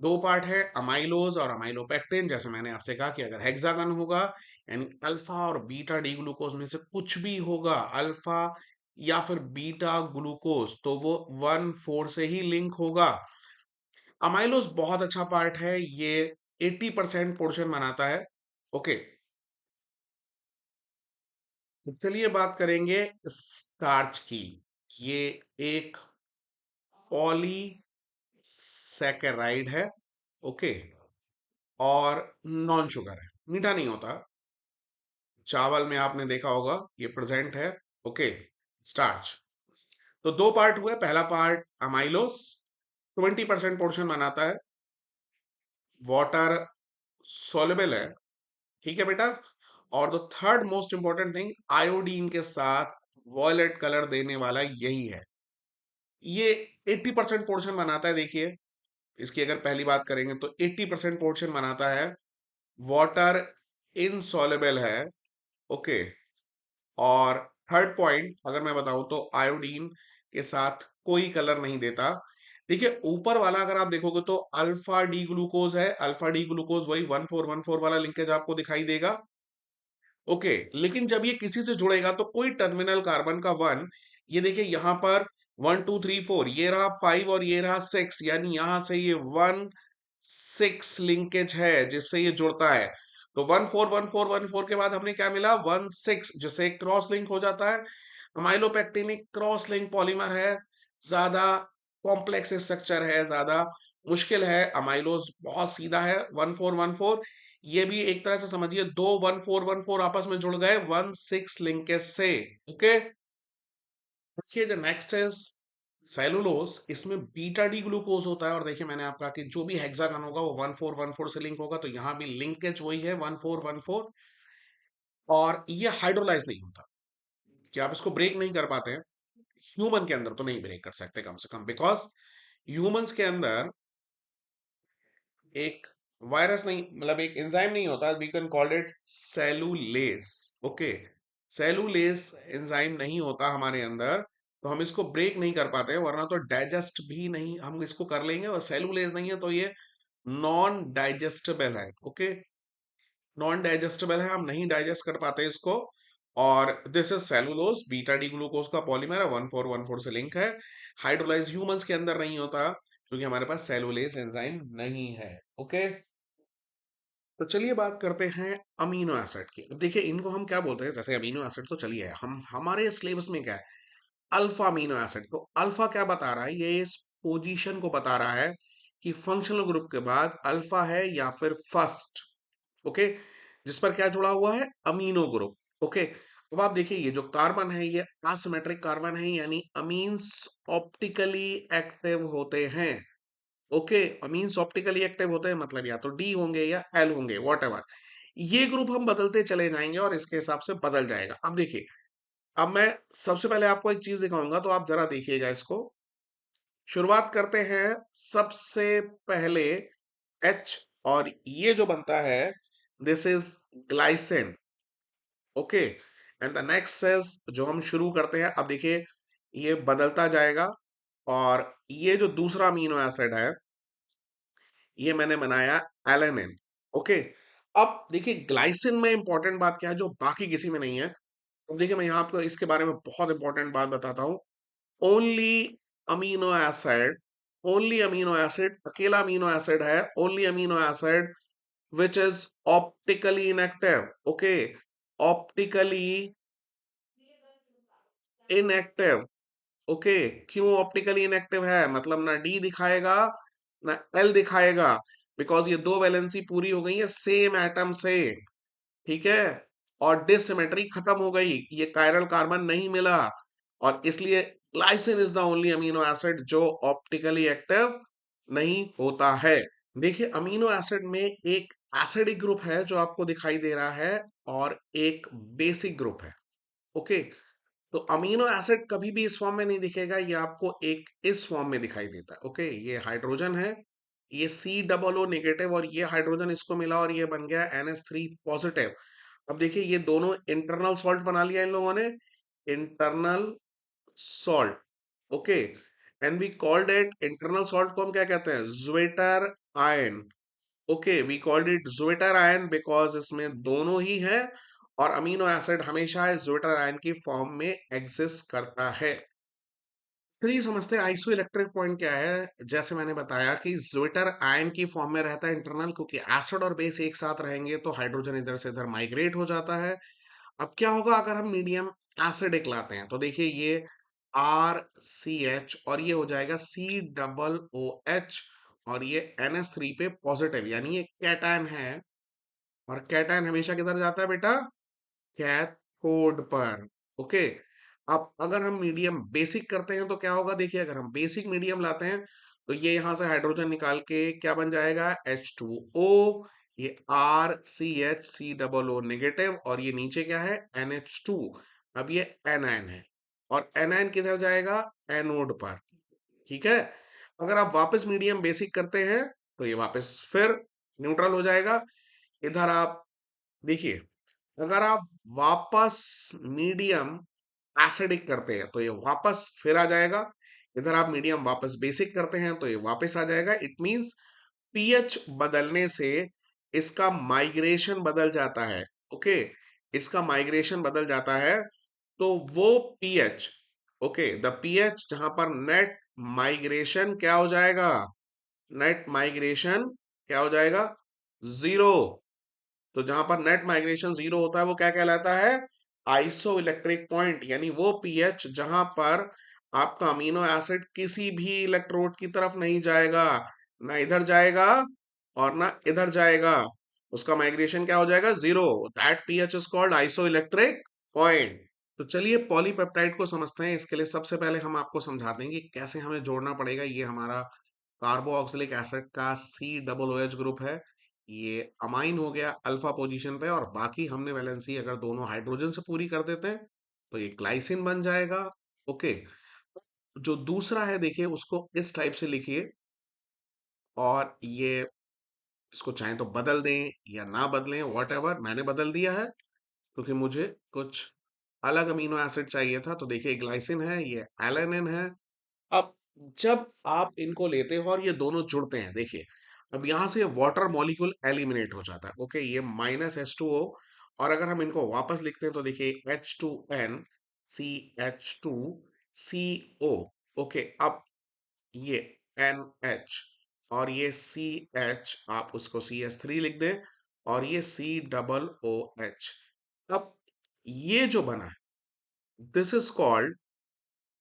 दो पार्ट है, अमाइलोज और अमाइलोपेक्टिन। जैसे मैंने आपसे कहा कि अगर हेक्सागन होगा, यानी अल्फा और बीटा डी ग्लूकोज में से कुछ भी होगा, अल्फा या फिर बीटा ग्लूकोज, तो वो 1-4 से ही लिंक होगा। अमाइलोज बहुत अच्छा पार्ट है, ये 80% पोर्शन बनाता है। ओके, तो चलिए बात करेंगे स्टार्च की। ये एक पॉली सैकेराइड है। ओके, और नॉन शुगर है, मीठा नहीं होता। चावल में आपने देखा होगा ये प्रेजेंट है। Okay, starch. तो दो पार्ट हुए, पहला पार्ट अमाइलोस 20% पोर्शन बनाता है, वाटर सोलेबल है। ठीक है बेटा। और the third most important thing, iodine के साथ वॉयलेट कलर देने वाला यही है। ये 80% पोर्शन बनाता है। देखिए, इसकी अगर पहली बात करेंगे तो 80% पोर्शन बनाता है, वाटर इनसॉलेबल है। ओके, और थर्ड पॉइंट अगर मैं बताऊं तो आयोडीन के साथ कोई कलर नहीं देता। देखिए ऊपर वाला अगर आप देखोगे तो अल्फा डी ग्लूकोज है, अल्फा डी ग्लूकोज वही 1414 वाला लिंकेज आपको दिखाई देगा। ओके, लेकिन जब ये किसी से जुड़ेगा तो कोई टर्मिनल कार्बन का वन, ये देखिए यहां पर 1 2 3 4, ये रहा 5 और ये रहा 6, यानी यहां से ये 1 6 लिंकेज है जिससे ये जुड़ता है। तो 1 4 1 4 1 4 के बाद हमने क्या मिला, 1 6, जिससे क्रॉस लिंक हो जाता है। अमाइलोपेक्टिन एक क्रॉस लिंक पॉलीमर है, ज्यादा कॉम्प्लेक्स स्ट्रक्चर है, ज्यादा मुश्किल है। अमाइलोज बहुत सीधा है, 1 4 1 4। ये भी एक तरह से समझिए दो 1 4 1 4 आपस में जुड़ गए 1 6 लिंकेज से। ओके, देखिए जो नेक्स्ट इज सेलुलोज, इसमें बीटा डी ग्लूकोज होता है। और देखिए मैंने आपका कि जो भी हेक्सागन होगा वो 1 4 1 4 से लिंक होगा, तो यहाँ भी लिंकेज वही है 1 4 1 4। और ये हाइड्रोलाइज नहीं होता, कि आप इसको ब्रेक नहीं कर पाते हैं। ह्यूमन के अंदर तो नहीं ब्रेक कर सकते कम से कम, बिकॉज ह्यूमंस के अंदर एक वायरस नहीं, मतलब एक एंजाइम नहीं होता, we can call it cellulase. Okay, cellulase enzyme नहीं होता हमारे अंदर, तो हम इसको ब्रेक नहीं कर पाते हैं, वरना तो डाइजेस्ट भी नहीं हम इसको कर लेंगे। और सेलुलेस नहीं है तो ये नॉन डाइजेस्टेबल है। ओके, नॉन डाइजेस्टेबल है, हम नहीं डाइजेस्ट कर पाते इसको। और this is cellulose, beta D glucose का पॉलीमर है, 1 4 1 4 से लिंक है। हाइड्रोलाइज ह्यूमंस के अंदर नहीं होता क्योंकि हमारे पास सेलुलेस एंजाइम नहीं है। ओके, तो चलिए बात करते हैं अमीनो एसिड की। अब देखिए इनको हम क्या बोलते हैं, जैसे अमीनो एसिड तो चलिए हम हमारे सिलेबस में क्या है, अल्फा अमीनो एसिड। तो अल्फा क्या बता रहा है, ये इस पोजीशन को बता रहा है कि फंक्शनल ग्रुप के बाद अल्फा है या फिर फर्स्ट। ओके, जिस पर क्या जुड़ा हुआ है, अमीनो ग्रुप। ओके, अब आप देखिए ये जो कार्बन है ये एसिमेट्रिक कार्बन है, यानी अमीन्स ऑप्टिकली एक्टिव होते हैं। ओके, अमीन्स ऑप्टिकली एक्टिव होते हैं, मतलब या तो डी होंगे या एल होंगे, वॉट। ये ग्रुप हम बदलते चले जाएंगे और इसके हिसाब से बदल जाएगा। अब देखिए, अब मैं सबसे पहले आपको एक चीज दिखाऊंगा, तो आप जरा देखिएगा इसको। शुरुआत करते हैं सबसे पहले एच, और ये जो बनता है this is glycine. Okay, and the next is, जो हम शुरू करते हैं, अब देखिए ये बदलता जाएगा। और ये जो दूसरा अमीनो एसिड है ये मैंने बनाया एलेनिन। ओके, अब देखिए ग्लाइसिन में इंपॉर्टेंट बात क्या है जो बाकी किसी में नहीं है। अब देखिए मैं यहाँ आपको इसके बारे में बहुत इंपॉर्टेंट बात बताता हूँ। Only amino acid, only amino acid, अकेला अमीनो एसिड है, only amino acid which is optically inactive. Okay, optically inactive. Okay, क्यों ऑप्टिकली इनएक्टिव है, मतलब ना डी दिखाएगा ना एल दिखाएगा, बिकॉज ये दो वैलेंसी पूरी हो गई है सेम एटम से। ठीक है, और डिसिमेट्री खत्म हो गई, ये कायरल कार्बन नहीं मिला, और इसलिए glycine is the only amino acid जो ऑप्टिकली एक्टिव नहीं होता है। देखिए अमीनो एसिड में एक एसिडिक ग्रुप है जो आपको दिखाई दे रहा है, और एक बेसिक ग्रुप है। ओके, तो अमीनो एसिड कभी भी इस फॉर्म में नहीं दिखेगा, ये आपको एक इस फॉर्म में दिखाई देता है। ओके, ये हाइड्रोजन है, ये C O O नेगेटिव, और ये हाइड्रोजन इसको मिला और ये बन गया NH3 पॉजिटिव। अब देखिए ये दोनों इंटरनल सॉल्ट बना लिया इन लोगों ने, internal salt. Okay, and we called it, internal salt को हम क्या कहते हैं, zwitterion. Okay, we called it zwitterion because इसमें दोनों ही है, और अमीनो एसिड हमेशा इस ज्वेटर आयन की फॉर्म में एग्जिस्ट करता है। चलिए समझते हैं आइसो इलेक्ट्रिक पॉइंट क्या है। जैसे मैंने बताया कि ज्विटर आयन की फॉर्म में रहता है इंटरनल, क्योंकि एसिड और बेस एक साथ रहेंगे तो हाइड्रोजन इधर से इधर माइग्रेट हो जाता है। अब क्या होगा अगर हम मीडियम एसिडिक लाते हैं, तो देखिए ये RCH और ये हो जाएगा COOH, और ये NH3 पे पॉजिटिव, यानी ये कैटायन है। और कैटायन हमेशा किधर जाता है बेटा? कैथोड पर। ओके। अब अगर हम मीडियम बेसिक करते हैं तो क्या होगा, देखिए अगर हम बेसिक मीडियम लाते हैं तो ये यहां से हाइड्रोजन निकाल के क्या बन जाएगा, H2O। ये RCH, C नेगेटिव, और ये नीचे क्या है, NH2। अब ये एनायन है, और एनायन किधर जाएगा, एनोड पर। ठीक है। अगर आप वापस मीडियम बेसिक करते हैं तो ये वापस फिर न्यूट्रल हो जाएगा। इधर आप देखिए, अगर आप वापस मीडियम एसिडिक करते हैं तो ये वापस फिर आ जाएगा। इधर आप मीडियम वापस बेसिक करते हैं तो ये वापस आ जाएगा। इट मींस पीएच बदलने से इसका माइग्रेशन बदल जाता है। ओके। इसका माइग्रेशन बदल जाता है, तो वो पीएच, ओके, द पीएच जहां पर नेट माइग्रेशन क्या हो जाएगा, नेट माइग्रेशन क्या हो जाएगा, जीरो। तो जहां पर नेट माइग्रेशन जीरो होता है वो क्या कहलाता है, आइसो इलेक्ट्रिक पॉइंट, यानी वो पीएच जहां पर आपका अमीनो एसिड किसी भी इलेक्ट्रोड की तरफ नहीं जाएगा, ना इधर जाएगा और ना इधर जाएगा। उसका माइग्रेशन क्या हो जाएगा, zero. That pH is called iso electric point. तो चलिए पॉलीपेप्टाइड को समझते हैं। इसके लिए सबसे पहले हम आपको समझा देंगे कैसे हमें जोड़ना पड़ेगा। ये हमारा कार्बोक्सिलिक एसिड का COOH ग्रुप है। ये अमाइन हो गया अल्फा पोजीशन पे, और बाकी हमने वैलेंसी अगर दोनों हाइड्रोजन से पूरी कर देते हैं तो ये ग्लाइसिन बन जाएगा। ओके। जो दूसरा है देखिए उसको इस टाइप से लिखिए, और ये इसको चाहे तो बदल दें या ना बदलें, वॉट एवर, मैंने बदल दिया है क्योंकि मुझे कुछ अलग अमीनो एसिड चाहिए था। तो देखिए ग्लाइसिन है, ये एलेनिन है। अब जब आप इनको लेते हो और ये दोनों जुड़ते हैं, देखिए अब यहां से वाटर मॉलिक्यूल एलिमिनेट हो जाता है। ओके, ये -H2O, और अगर हम इनको वापस लिखते हैं तो देखिए H2N CH2CO। ओके। अब ये NH और ये CH, आप उसको CH3 लिख दें, और ये COOH। अब ये जो बना है, this is called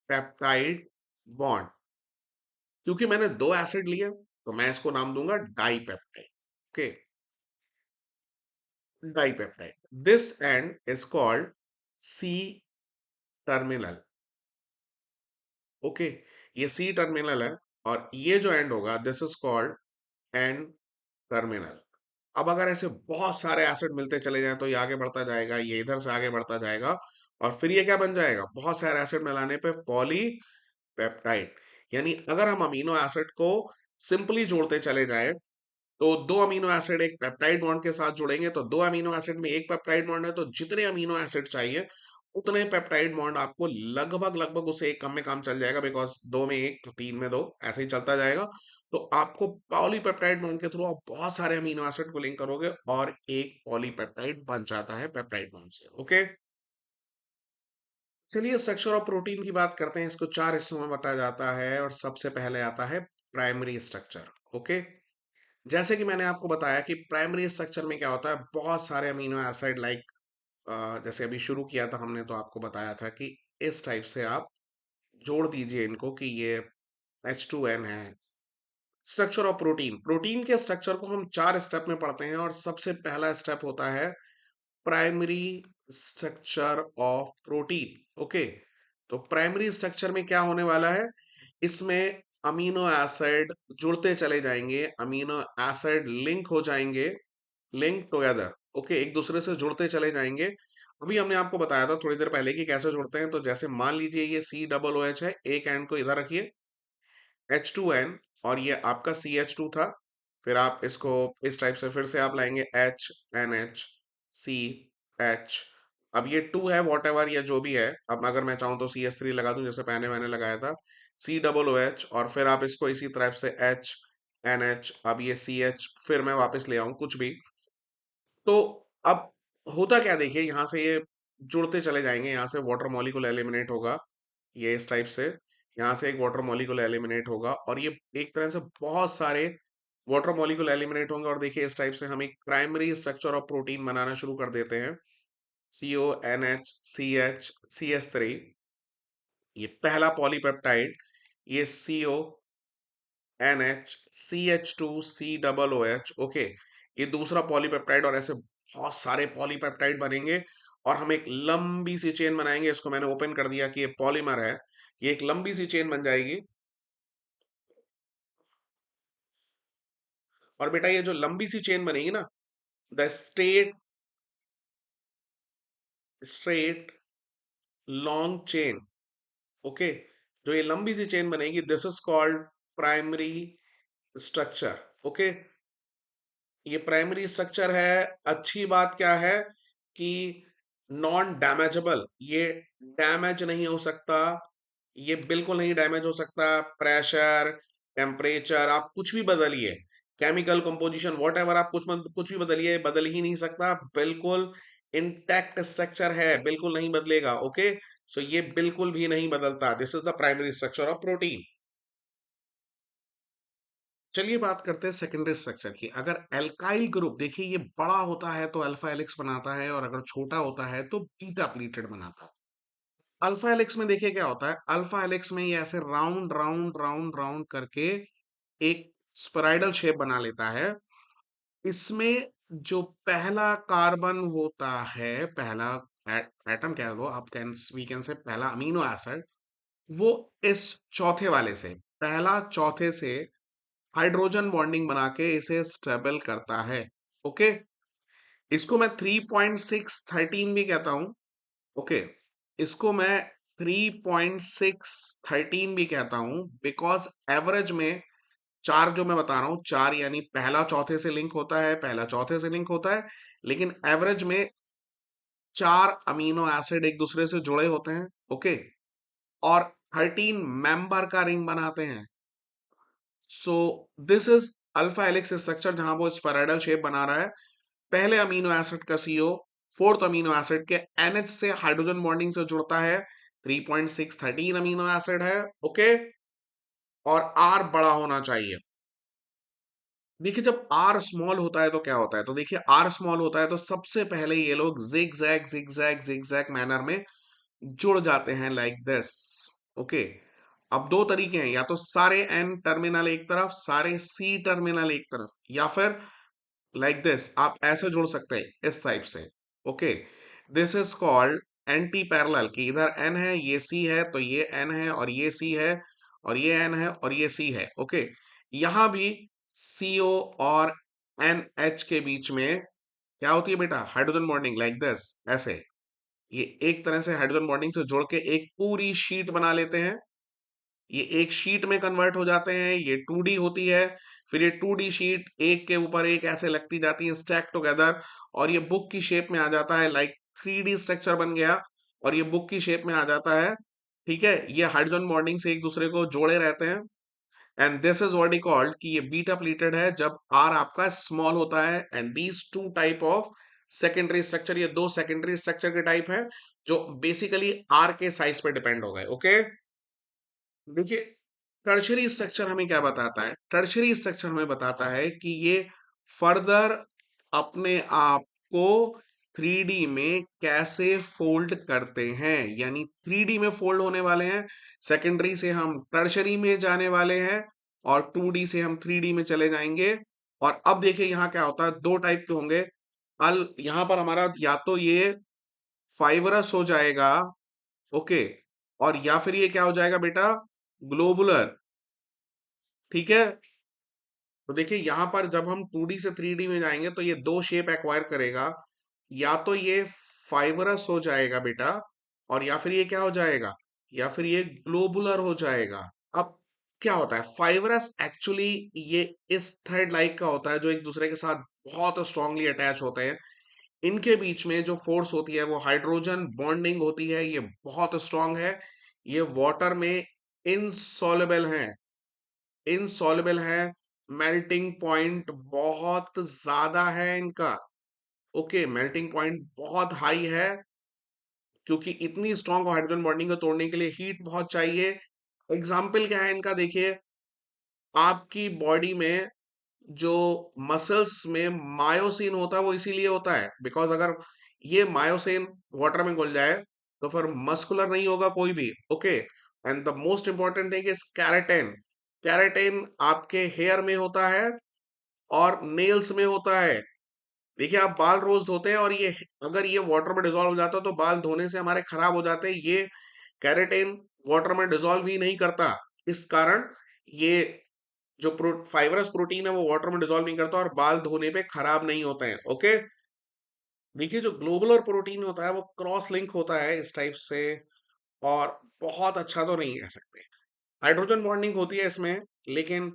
peptide bond. क्योंकि मैंने दो एसिड लिए तो मैं इसको नाम दूंगा dipeptide. Okay, dipeptide. This end is called C terminal. Okay, ये सी टर्मिनल है, और ये जो एंड होगा this is called N terminal. अब अगर ऐसे बहुत सारे एसिड मिलते चले जाएं तो ये आगे बढ़ता जाएगा, ये इधर से आगे बढ़ता जाएगा, और फिर ये क्या बन जाएगा, बहुत सारे एसिड मिलाने पे पॉलीपेप्टाइड। यानी अगर हम अमीनो एसिड को सिंपली जोड़ते चले जाएं तो दो अमीनो एसिड एक पेप्टाइड बॉन्ड के साथ जुड़ेंगे, तो दो अमीनो एसिड में एक पेप्टाइड बॉन्ड है, तो जितने अमीनो एसिड चाहिए उतने पेप्टाइड बॉन्ड आपको लगभग लगभग उसे एक कम में काम चल जाएगा, बिकॉज दो में एक तो तीन में दो, ऐसे ही चलता जाएगा। तो आपको पॉलीपेप्टाइड बॉन्ड के थ्रू आप बहुत सारे अमीनो एसिड को लिंक करोगे और एक पॉलीपेप्टाइड बन जाता है पेप्टाइड बॉन्ड से। ओके। चलिए स्ट्रक्चर ऑफ प्रोटीन की बात करते हैं। इसको चार हिस्सों में बांटा जाता है, और सबसे पहले आता है प्राइमरी स्ट्रक्चर। ओके। जैसे कि मैंने आपको बताया कि प्राइमरी स्ट्रक्चर में क्या होता है, बहुत सारे अमीनो एसिड लाइक, जैसे अभी शुरू किया था हमने तो आपको बताया था कि इस टाइप से आप जोड़ दीजिए इनको कि ये H2N है। स्ट्रक्चर ऑफ प्रोटीन, प्रोटीन के स्ट्रक्चर को हम चार स्टेप में पढ़ते हैं, और सबसे पहला स्टेप होता है primary structure of protein. Okay. तो प्राइमरी स्ट्रक्चर में क्या होने वाला है, इसमें अमीनो एसिड जुड़ते चले जाएंगे, अमीनो एसिड लिंक हो जाएंगे, लिंक टुगेदर। ओके, एक दूसरे से जुड़ते चले जाएंगे। अभी हमने आपको बताया था थोड़ी देर पहले कि कैसे जुड़ते हैं। तो जैसे मान लीजिए ये COOH है, एक एंड को इधर रखिए, H2N, और ये आपका CH2 था। फिर आप इसको इस टाइप से फिर से आप लाएंगे HNH CH। अब ये टू है वॉट एवर, ये जो भी है, अब अगर मैं चाहूँ तो CH3 लगा दूं जैसे पहले मैंने लगाया था, COOH, और फिर आप इसको इसी तरह से HNH, अब ये CH फिर मैं वापस ले आऊं कुछ भी। तो अब होता क्या, देखिए यहाँ से ये जुड़ते चले जाएंगे, यहाँ से वाटर मॉलिक्यूल एलिमिनेट होगा, ये इस टाइप से। यहाँ से एक वाटर मॉलिक्यूल एलिमिनेट होगा और ये एक तरह से बहुत सारे वाटर मॉलिक्यूल एलिमिनेट होंगे और देखिए इस टाइप से हम एक प्राइमरी स्ट्रक्चर ऑफ प्रोटीन बनाना शुरू कर देते हैं। CONH CH CS3, ये पहला पॉलीपेप्टाइड, ये CONH CH2C OOH, ओके, ये दूसरा पॉलीपेप्टाइड और ऐसे बहुत सारे पॉलीपेप्टाइड बनेंगे और हम एक लंबी सी चेन बनाएंगे। इसको मैंने ओपन कर दिया कि ये पॉलीमर है, ये एक लंबी सी चेन बन जाएगी। और बेटा ये जो लंबी सी चेन बनेगी ना, the straight long chain, okay, जो ये लंबी सी चेन बनेगी, this is called primary structure, okay. ये प्राइमरी स्ट्रक्चर है। अच्छी बात क्या है कि नॉन डैमेजेबल, ये डैमेज नहीं हो सकता, ये बिल्कुल नहीं डैमेज हो सकता। प्रेशर, टेम्परेचर आप कुछ भी बदलिए, केमिकल कंपोजिशन वॉट एवर, आप कुछ भी बदलिए, बदल ही नहीं सकता, बिल्कुल इंटैक्ट स्ट्रक्चर है, बिल्कुल नहीं बदलेगा, ओके। सो ये बिल्कुल भी नहीं बदलता। This is the primary structure of protein. चलिए बात करते हैं सेकेंडरी स्ट्रक्चर की। अगर एल्काइल ग्रुप देखिए ये बड़ा होता है तो अल्फा हेलिक्स बनाता है, और अगर छोटा होता है तो बीटा प्लीटेड बनाता है। अल्फा हेलिक्स में देखिए क्या होता है, अल्फा हेलिक्स में ये ऐसे राउंड राउंड राउंड राउंड करके एक स्पाइरल शेप बना लेता है। इसमें जो पहला कार्बन होता है, पहला एटम कह लो आप, कैन वी कैन से पहला अमीनो एसिड, वो इस चौथे वाले से, पहला चौथे से हाइड्रोजन बॉन्डिंग बना के इसे स्टेबल करता है, ओके। इसको मैं 3.613 भी कहता हूं, ओके। इसको मैं 3.613 भी कहता हूं, बिकॉज एवरेज में चार जो मैं बता रहा हूं, चार यानी पहला चौथे से लिंक होता है, पहला चौथे से लिंक होता है, लेकिन एवरेज में चार अमीनो एसिड एक दूसरे से जुड़े होते हैं, ओके। और 13 मेंबर का रिंग बनाते हैं। सो this is alpha helix structure, जहां वो स्पाइरल शेप बना रहा है। पहले अमीनो एसिड का सीओ फोर्थ अमीनो एसिड के एनएच से हाइड्रोजन बॉन्डिंग से जुड़ता है, 3.613 अमीनो एसिड है, ओके। और आर बड़ा होना चाहिए। देखिए जब आर स्मॉल होता है तो क्या होता है, तो देखिए आर स्मॉल होता है तो सबसे पहले ये लोग zigzag zigzag zigzag manner में जुड़ जाते हैं, लाइक दिस, ओके। अब दो तरीके हैं, या तो सारे एन टर्मिनल एक तरफ, सारे सी टर्मिनल एक तरफ, या फिर लाइक दिस आप ऐसे जोड़ सकते हैं इस टाइप से, okay. This is called anti parallel, कि इधर एन है ये सी है तो ये एन है और ये सी है, और ये एन है और ये सी है, ओके। यहां भी सीओ और एन एच के बीच में क्या होती है बेटा, हाइड्रोजन बॉन्डिंग, लाइक दिस, ऐसे। ये एक तरह से हाइड्रोजन बॉन्डिंग से जोड़ के एक पूरी शीट बना लेते हैं। ये एक शीट में कन्वर्ट हो जाते हैं, ये 2D होती है। फिर ये 2D शीट एक के ऊपर एक ऐसे लगती जाती है स्टैक टुगेदर, और ये बुक की शेप में आ जाता है, लाइक 3D स्ट्रक्चर बन गया और ये बुक की शेप में आ जाता है, ठीक है। ये हाइड्रोजन बॉन्डिंग से एक दूसरे को जोड़े रहते हैं, and this is what he called कि ये बीटा प्लीटेड है जब आर आपका स्मॉल होता है। And these two type of secondary structure, ये दो सेकेंडरी स्ट्रक्चर के टाइप है जो बेसिकली आर के साइज पे डिपेंड हो गए, ओके। देखिए टर्शरी स्ट्रक्चर हमें क्या बताता है, टर्शरी स्ट्रक्चर हमें बताता है कि ये फर्दर अपने आप को 3D में कैसे फोल्ड करते हैं, यानी 3D में फोल्ड होने वाले हैं। सेकेंडरी से हम टर्शरी में जाने वाले हैं और 2D से हम 3D में चले जाएंगे। और अब देखिए यहाँ क्या होता है, दो टाइप के होंगे। अल यहाँ पर हमारा या तो ये फाइबरस हो जाएगा, ओके, और या फिर ये क्या हो जाएगा बेटा, ग्लोबुलर, ठीक है। तो देखिए यहां पर जब हम 2D से 3D में जाएंगे तो ये दो शेप एक्वायर करेगा, या तो ये फाइबरस हो जाएगा बेटा, और या फिर ये क्या हो जाएगा, या फिर ये ग्लोबुलर हो जाएगा। अब क्या होता है, फाइबरस एक्चुअली ये इस थ्रेड लाइक का होता है जो एक दूसरे के साथ बहुत स्ट्रांगली अटैच होते हैं। इनके बीच में जो फोर्स होती है वो हाइड्रोजन बॉन्डिंग होती है, ये बहुत स्ट्रांग है। ये वाटर में इनसॉल्युबल है, इनसॉल्युबल है। मेल्टिंग पॉइंट बहुत ज्यादा है इनका, ओके, मेल्टिंग पॉइंट बहुत हाई है, क्योंकि इतनी स्ट्रांग हाइड्रोजन बॉन्डिंग को तोड़ने के लिए हीट बहुत चाहिए। एग्जाम्पल क्या है इनका, देखिए आपकी बॉडी में जो मसल्स में मायोसिन होता है वो इसीलिए होता है बिकॉज अगर ये मायोसिन वाटर में घुल जाए तो फिर मस्कुलर नहीं होगा कोई भी। Okay, and the most important thing is keratin. Keratin आपके हेयर में होता है और नेल्स में होता है। देखिए आप बाल रोज धोते हैं और ये अगर ये वाटर में डिजोल्व हो जाता है तो बाल धोने से हमारे खराब हो जाते हैं। ये कैरेटिन वाटर में डिसॉल्व ही नहीं करता, इस कारण ये जो फाइबरस प्रोटीन है वो वाटर में डिसॉल्व नहीं करता और बाल धोने पे खराब नहीं होते हैं। ओके, देखिए जो ग्लोबुलर प्रोटीन होता है वो क्रॉस लिंक होता है इस टाइप से, और बहुत अच्छा तो नहीं कह सकते। हाइड्रोजन बॉन्डिंग होती है इसमें, लेकिन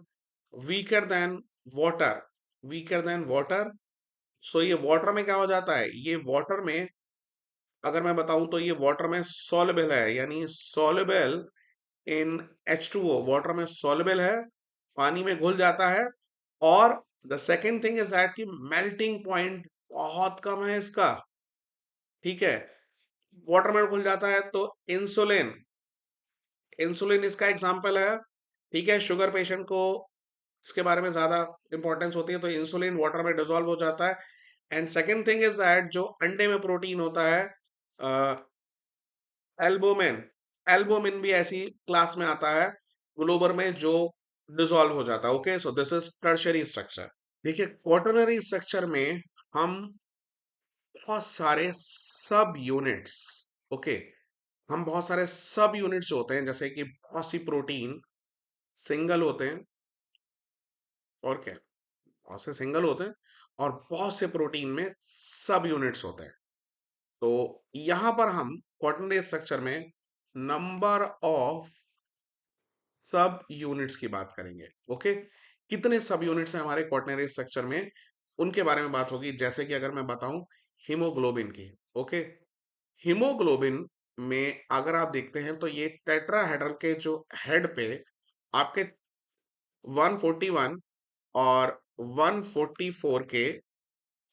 weaker than water, weaker than water. So ये वाटर में क्या हो जाता है, ये वाटर में अगर मैं बताऊं तो ये वाटर में सॉल्युबल है, यानी सॉल्युबल इन H2O, वाटर में सॉल्युबल है, पानी में घुल जाता है। और the second thing is that कि मेल्टिंग पॉइंट बहुत कम है इसका। ठीक है, वाटर में घुल जाता है तो इंसुलिन, इंसुलिन इसका एग्जाम्पल है। ठीक है, शुगर पेशेंट को इसके बारे में ज्यादा इंपॉर्टेंस होती है तो इंसुलिन वाटर में डिसॉल्व हो जाता है। And second thing is that जो अंडे में प्रोटीन होता है, एल्बुमिन, एल्बुमिन भी ऐसी क्लास में आता है ग्लोबर में जो डिसॉल्व हो जाता है। Okay, so this is tertiary structure. देखिए क्वाटरनरी स्ट्रक्चर में हम बहुत सारे सब यूनिट्स, ओके, हम बहुत सारे सब यूनिट्स होते हैं, जैसे कि बहुत सी प्रोटीन सिंगल होते हैं, और क्या, बहुत से सिंगल होते हैं और बहुत से प्रोटीन में सब यूनिट्स होते हैं। तो यहां पर हम क्वाटरनरी स्ट्रक्चर में नंबर ऑफ सब यूनिट्स की बात करेंगे। ओके, कितने सब यूनिट्स हैं हमारे क्वाटरनरी स्ट्रक्चर में, उनके बारे में बात होगी। जैसे कि अगर मैं बताऊं हीमोग्लोबिन की, ओके, हीमोग्लोबिन में अगर आप देखते हैं तो ये टेट्राहेड्रल के जो हेड पे आपके 141 और 144 के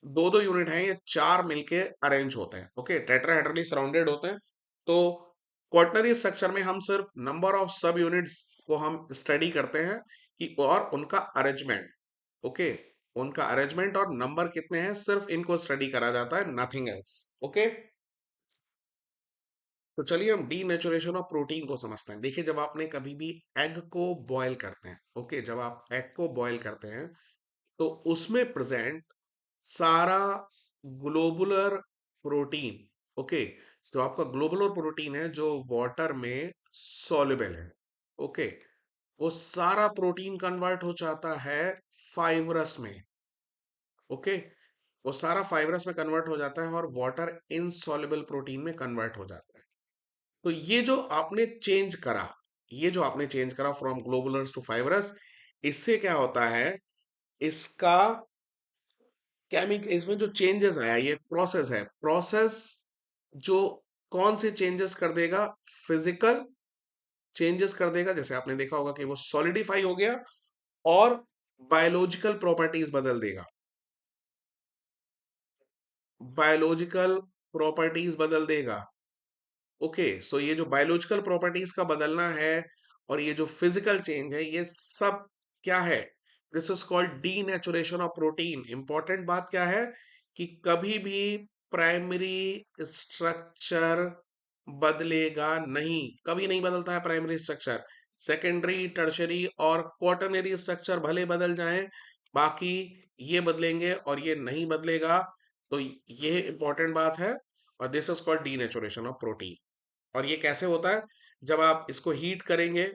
दो दो यूनिट हैं, ये चार मिलके अरेंज होते हैं। ओके, टेट्राहेड्रली सराउंडेड होते हैं। तो क्वाटरनरी स्ट्रक्चर में हम सिर्फ नंबर ऑफ सब यूनिट को हम स्टडी करते हैं कि और उनका अरेंजमेंट। ओके, उनका अरेंजमेंट और नंबर कितने हैं, सिर्फ इनको स्टडी करा जाता है, नथिंग एल्स। ओके, तो चलिए हम डीनेचुरेशन ऑफ प्रोटीन को समझते हैं। देखिए जब आपने कभी भी एग को बॉयल करते हैं, ओके, जब आप एग को बॉयल करते हैं तो उसमें प्रेजेंट सारा ग्लोबुलर प्रोटीन, ओके, जो आपका ग्लोबुलर प्रोटीन है जो वाटर में सॉल्युबल है, ओके, वो सारा प्रोटीन कन्वर्ट हो जाता है फाइब्रस में। ओके, वो सारा फाइब्रस में कन्वर्ट हो जाता है और वाटर इनसॉल्युबल प्रोटीन में कन्वर्ट हो जाता है। तो ये जो आपने चेंज करा, ये जो आपने चेंज करा फ्रॉम ग्लोबुलर्स टू फाइब्रस, इससे क्या होता है, इसका केमिक इसमें जो चेंजेस आया, ये प्रोसेस है, प्रोसेस जो कौन से चेंजेस कर देगा, फिजिकल चेंजेस कर देगा, जैसे आपने देखा होगा कि वो सॉलिडिफाई हो गया, और बायोलॉजिकल प्रॉपर्टीज बदल देगा, बायोलॉजिकल प्रॉपर्टीज बदल देगा। ओके, सो ये जो बायोलॉजिकल प्रॉपर्टीज का बदलना है और ये जो फिजिकल चेंज है, ये सब क्या है, this is called denaturation of protein. Important बात क्या है कि कभी भी प्राइमरी स्ट्रक्चर बदलेगा नहीं, कभी नहीं बदलता है प्राइमरी स्ट्रक्चर। सेकेंडरी, टर्शरी और क्वाटरनरी स्ट्रक्चर भले बदल जाएं, बाकी ये बदलेंगे और ये नहीं बदलेगा। तो ये इंपॉर्टेंट बात है, और this is called denaturation of protein. और ये कैसे होता है, जब आप इसको हीट करेंगे,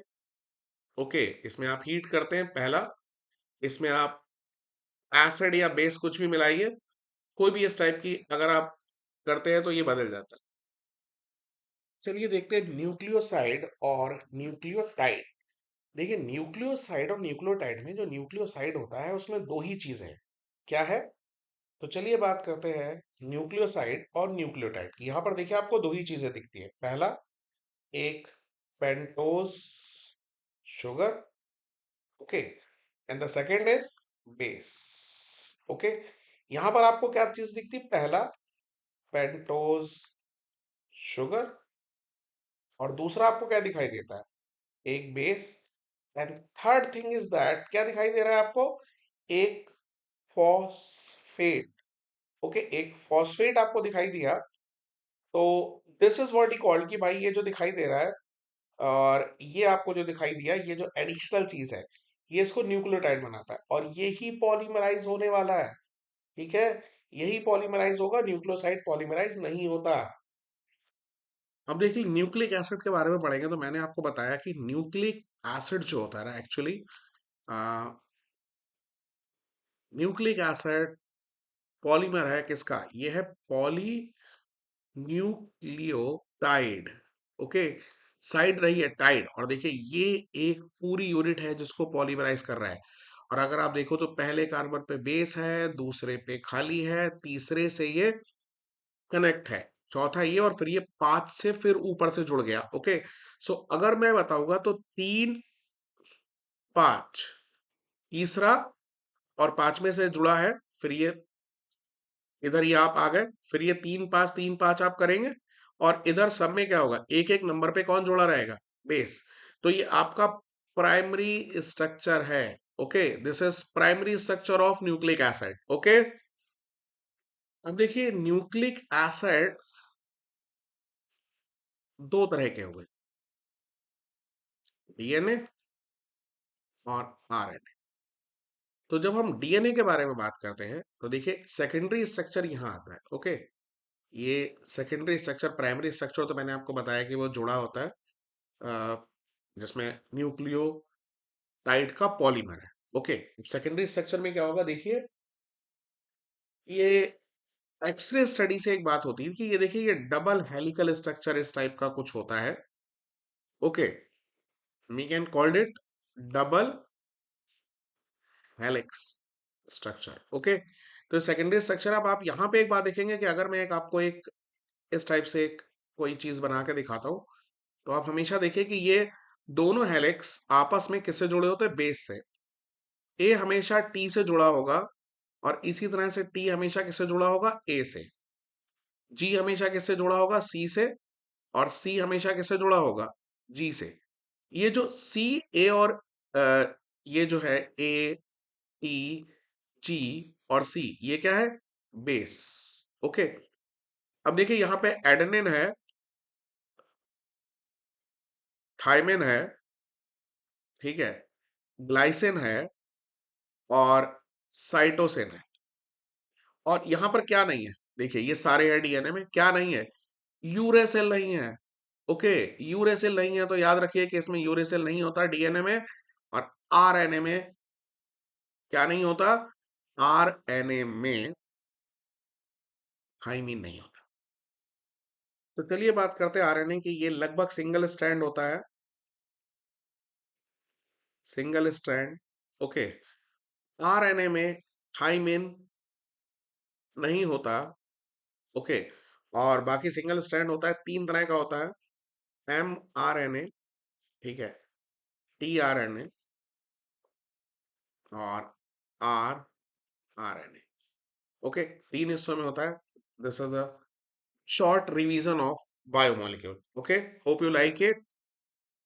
ओके, इसमें आप हीट करते हैं पहला, इसमें आप एसिड या बेस कुछ भी मिलाइए, कोई भी इस टाइप की अगर आप करते हैं तो ये बदल जाता है। चलिए देखते हैं न्यूक्लियोसाइड और न्यूक्लियोटाइड। देखिए न्यूक्लियोसाइड और न्यूक्लियोटाइड में जो न्यूक्लियोसाइड होता है उसमें दो ही चीजें हैं, क्या है, तो चलिए बात करते हैं न्यूक्लियोसाइड और न्यूक्लियोटाइड की। यहां पर देखिए आपको दो ही चीजें दिखती है, पहला एक pentose sugar, okay, and the second is base. Okay, यहां पर आपको क्या चीज दिखती है, पहला पेंटोज शुगर, और दूसरा आपको क्या दिखाई देता है, एक base, and third thing is that क्या दिखाई दे रहा है आपको, एक फॉस्फेट। ओके, एक फॉस्फेट आपको दिखाई दिया। तो this is what he called कि भाई ये जो दिखाई दे रहा है और ये आपको जो दिखाई दिया, ये जो एडिशनल चीज है, ये इसको न्यूक्लियोटाइड बनाता है और यही पॉलीमराइज होने वाला है। ठीक है, यही पॉलीमराइज होगा, न्यूक्लियोसाइड पॉलीमराइज नहीं होता। अब देखिए न्यूक्लिक एसिड के बारे में पढ़ेंगे तो मैंने आपको बताया कि न्यूक्लिक एसिड जो होता है ना एक्चुअली, न्यूक्लिक एसिड पॉलीमर है किसका, ये है पॉली न्यूक्लियोटाइड। ओके, साइड रही है टाइड, और देखिए ये एक पूरी यूनिट है जिसको पॉलीमराइज कर रहा है। और अगर आप देखो तो पहले कार्बन पे बेस है, दूसरे पे खाली है, तीसरे से ये कनेक्ट है, चौथा ये, और फिर ये पांच से फिर ऊपर से जुड़ गया। ओके, सो अगर मैं बताऊंगा तो तीन, पांच, तीसरा, और पांच में से जुड़ा है, फिर ये इधर ये आप आ गए, फिर ये तीन पांच आप करेंगे, और इधर सब में क्या होगा, एक एक नंबर पे कौन जुड़ा रहेगा, बेस। तो ये आपका प्राइमरी स्ट्रक्चर है। Okay, this is primary structure of nucleic acid. Okay, अब देखिए न्यूक्लिक एसिड दो तरह के हुए, डीएनए और आरएनए। तो जब हम डीएनए के बारे में बात करते हैं तो देखिए सेकेंडरी स्ट्रक्चर यहां आता है। ओके, ये सेकेंडरी स्ट्रक्चर, प्राइमरी स्ट्रक्चर तो मैंने आपको बताया कि वो जुड़ा होता है, जिसमें न्यूक्लियोटाइड का पॉलीमर है। ओके, सेकेंडरी स्ट्रक्चर में क्या होगा, देखिए ये एक्सरे स्टडी से एक बात होती है कि ये देखिए ये डबल हेलिकल स्ट्रक्चर इस टाइप का कुछ होता है। Okay, we can called it double helix structure. Okay, तो सेकेंडरी स्ट्रक्चर, अब आप यहाँ पे एक बात देखेंगे कि अगर मैं एक आपको एक इस टाइप से एक कोई चीज बना के दिखाता हूँ, तो आप हमेशा देखिए कि ये दोनों हेलिक्स आपस में किससे जुड़े होते हैं, बेस से। ए हमेशा टी से जुड़ा होगा, और इसी तरह से टी हमेशा किससे जुड़ा होगा, ए से। जी हमेशा किससे जुड़ा होगा, सी से, और सी हमेशा किससे जुड़ा होगा, जी से। ये जो सी, ए और ये जो है ए, टी, जी और सी, ये क्या है, बेस। ओके, अब देखिए यहाँ पे एडेनिन है, थाइमिन है, ठीक है, ग्लाइसिन है, और साइटोसिन है। और यहां पर क्या नहीं है, देखिए ये सारे है डीएनए में, क्या नहीं है, यूरेसिल नहीं है। ओके, यूरेसिल नहीं है तो याद रखिए कि इसमें यूरेसिल नहीं होता डीएनए में। और आरएनए में क्या नहीं होता, आरएनए में थाइमिन नहीं होता। तो चलिए बात करते हैं आरएनए की। ये लगभग सिंगल स्ट्रैंड होता है, सिंगल स्ट्रैंड। ओके, आरएनए में थाइमिन नहीं होता। ओके, और बाकी सिंगल स्ट्रैंड होता है, तीन तरह का होता है, एम आर एन ए, ठीक है, टी आर एन ए, और R R N A. Okay, तीन हिस्सों में होता है। This is a short revision of biomolecule. Okay, hope you like it.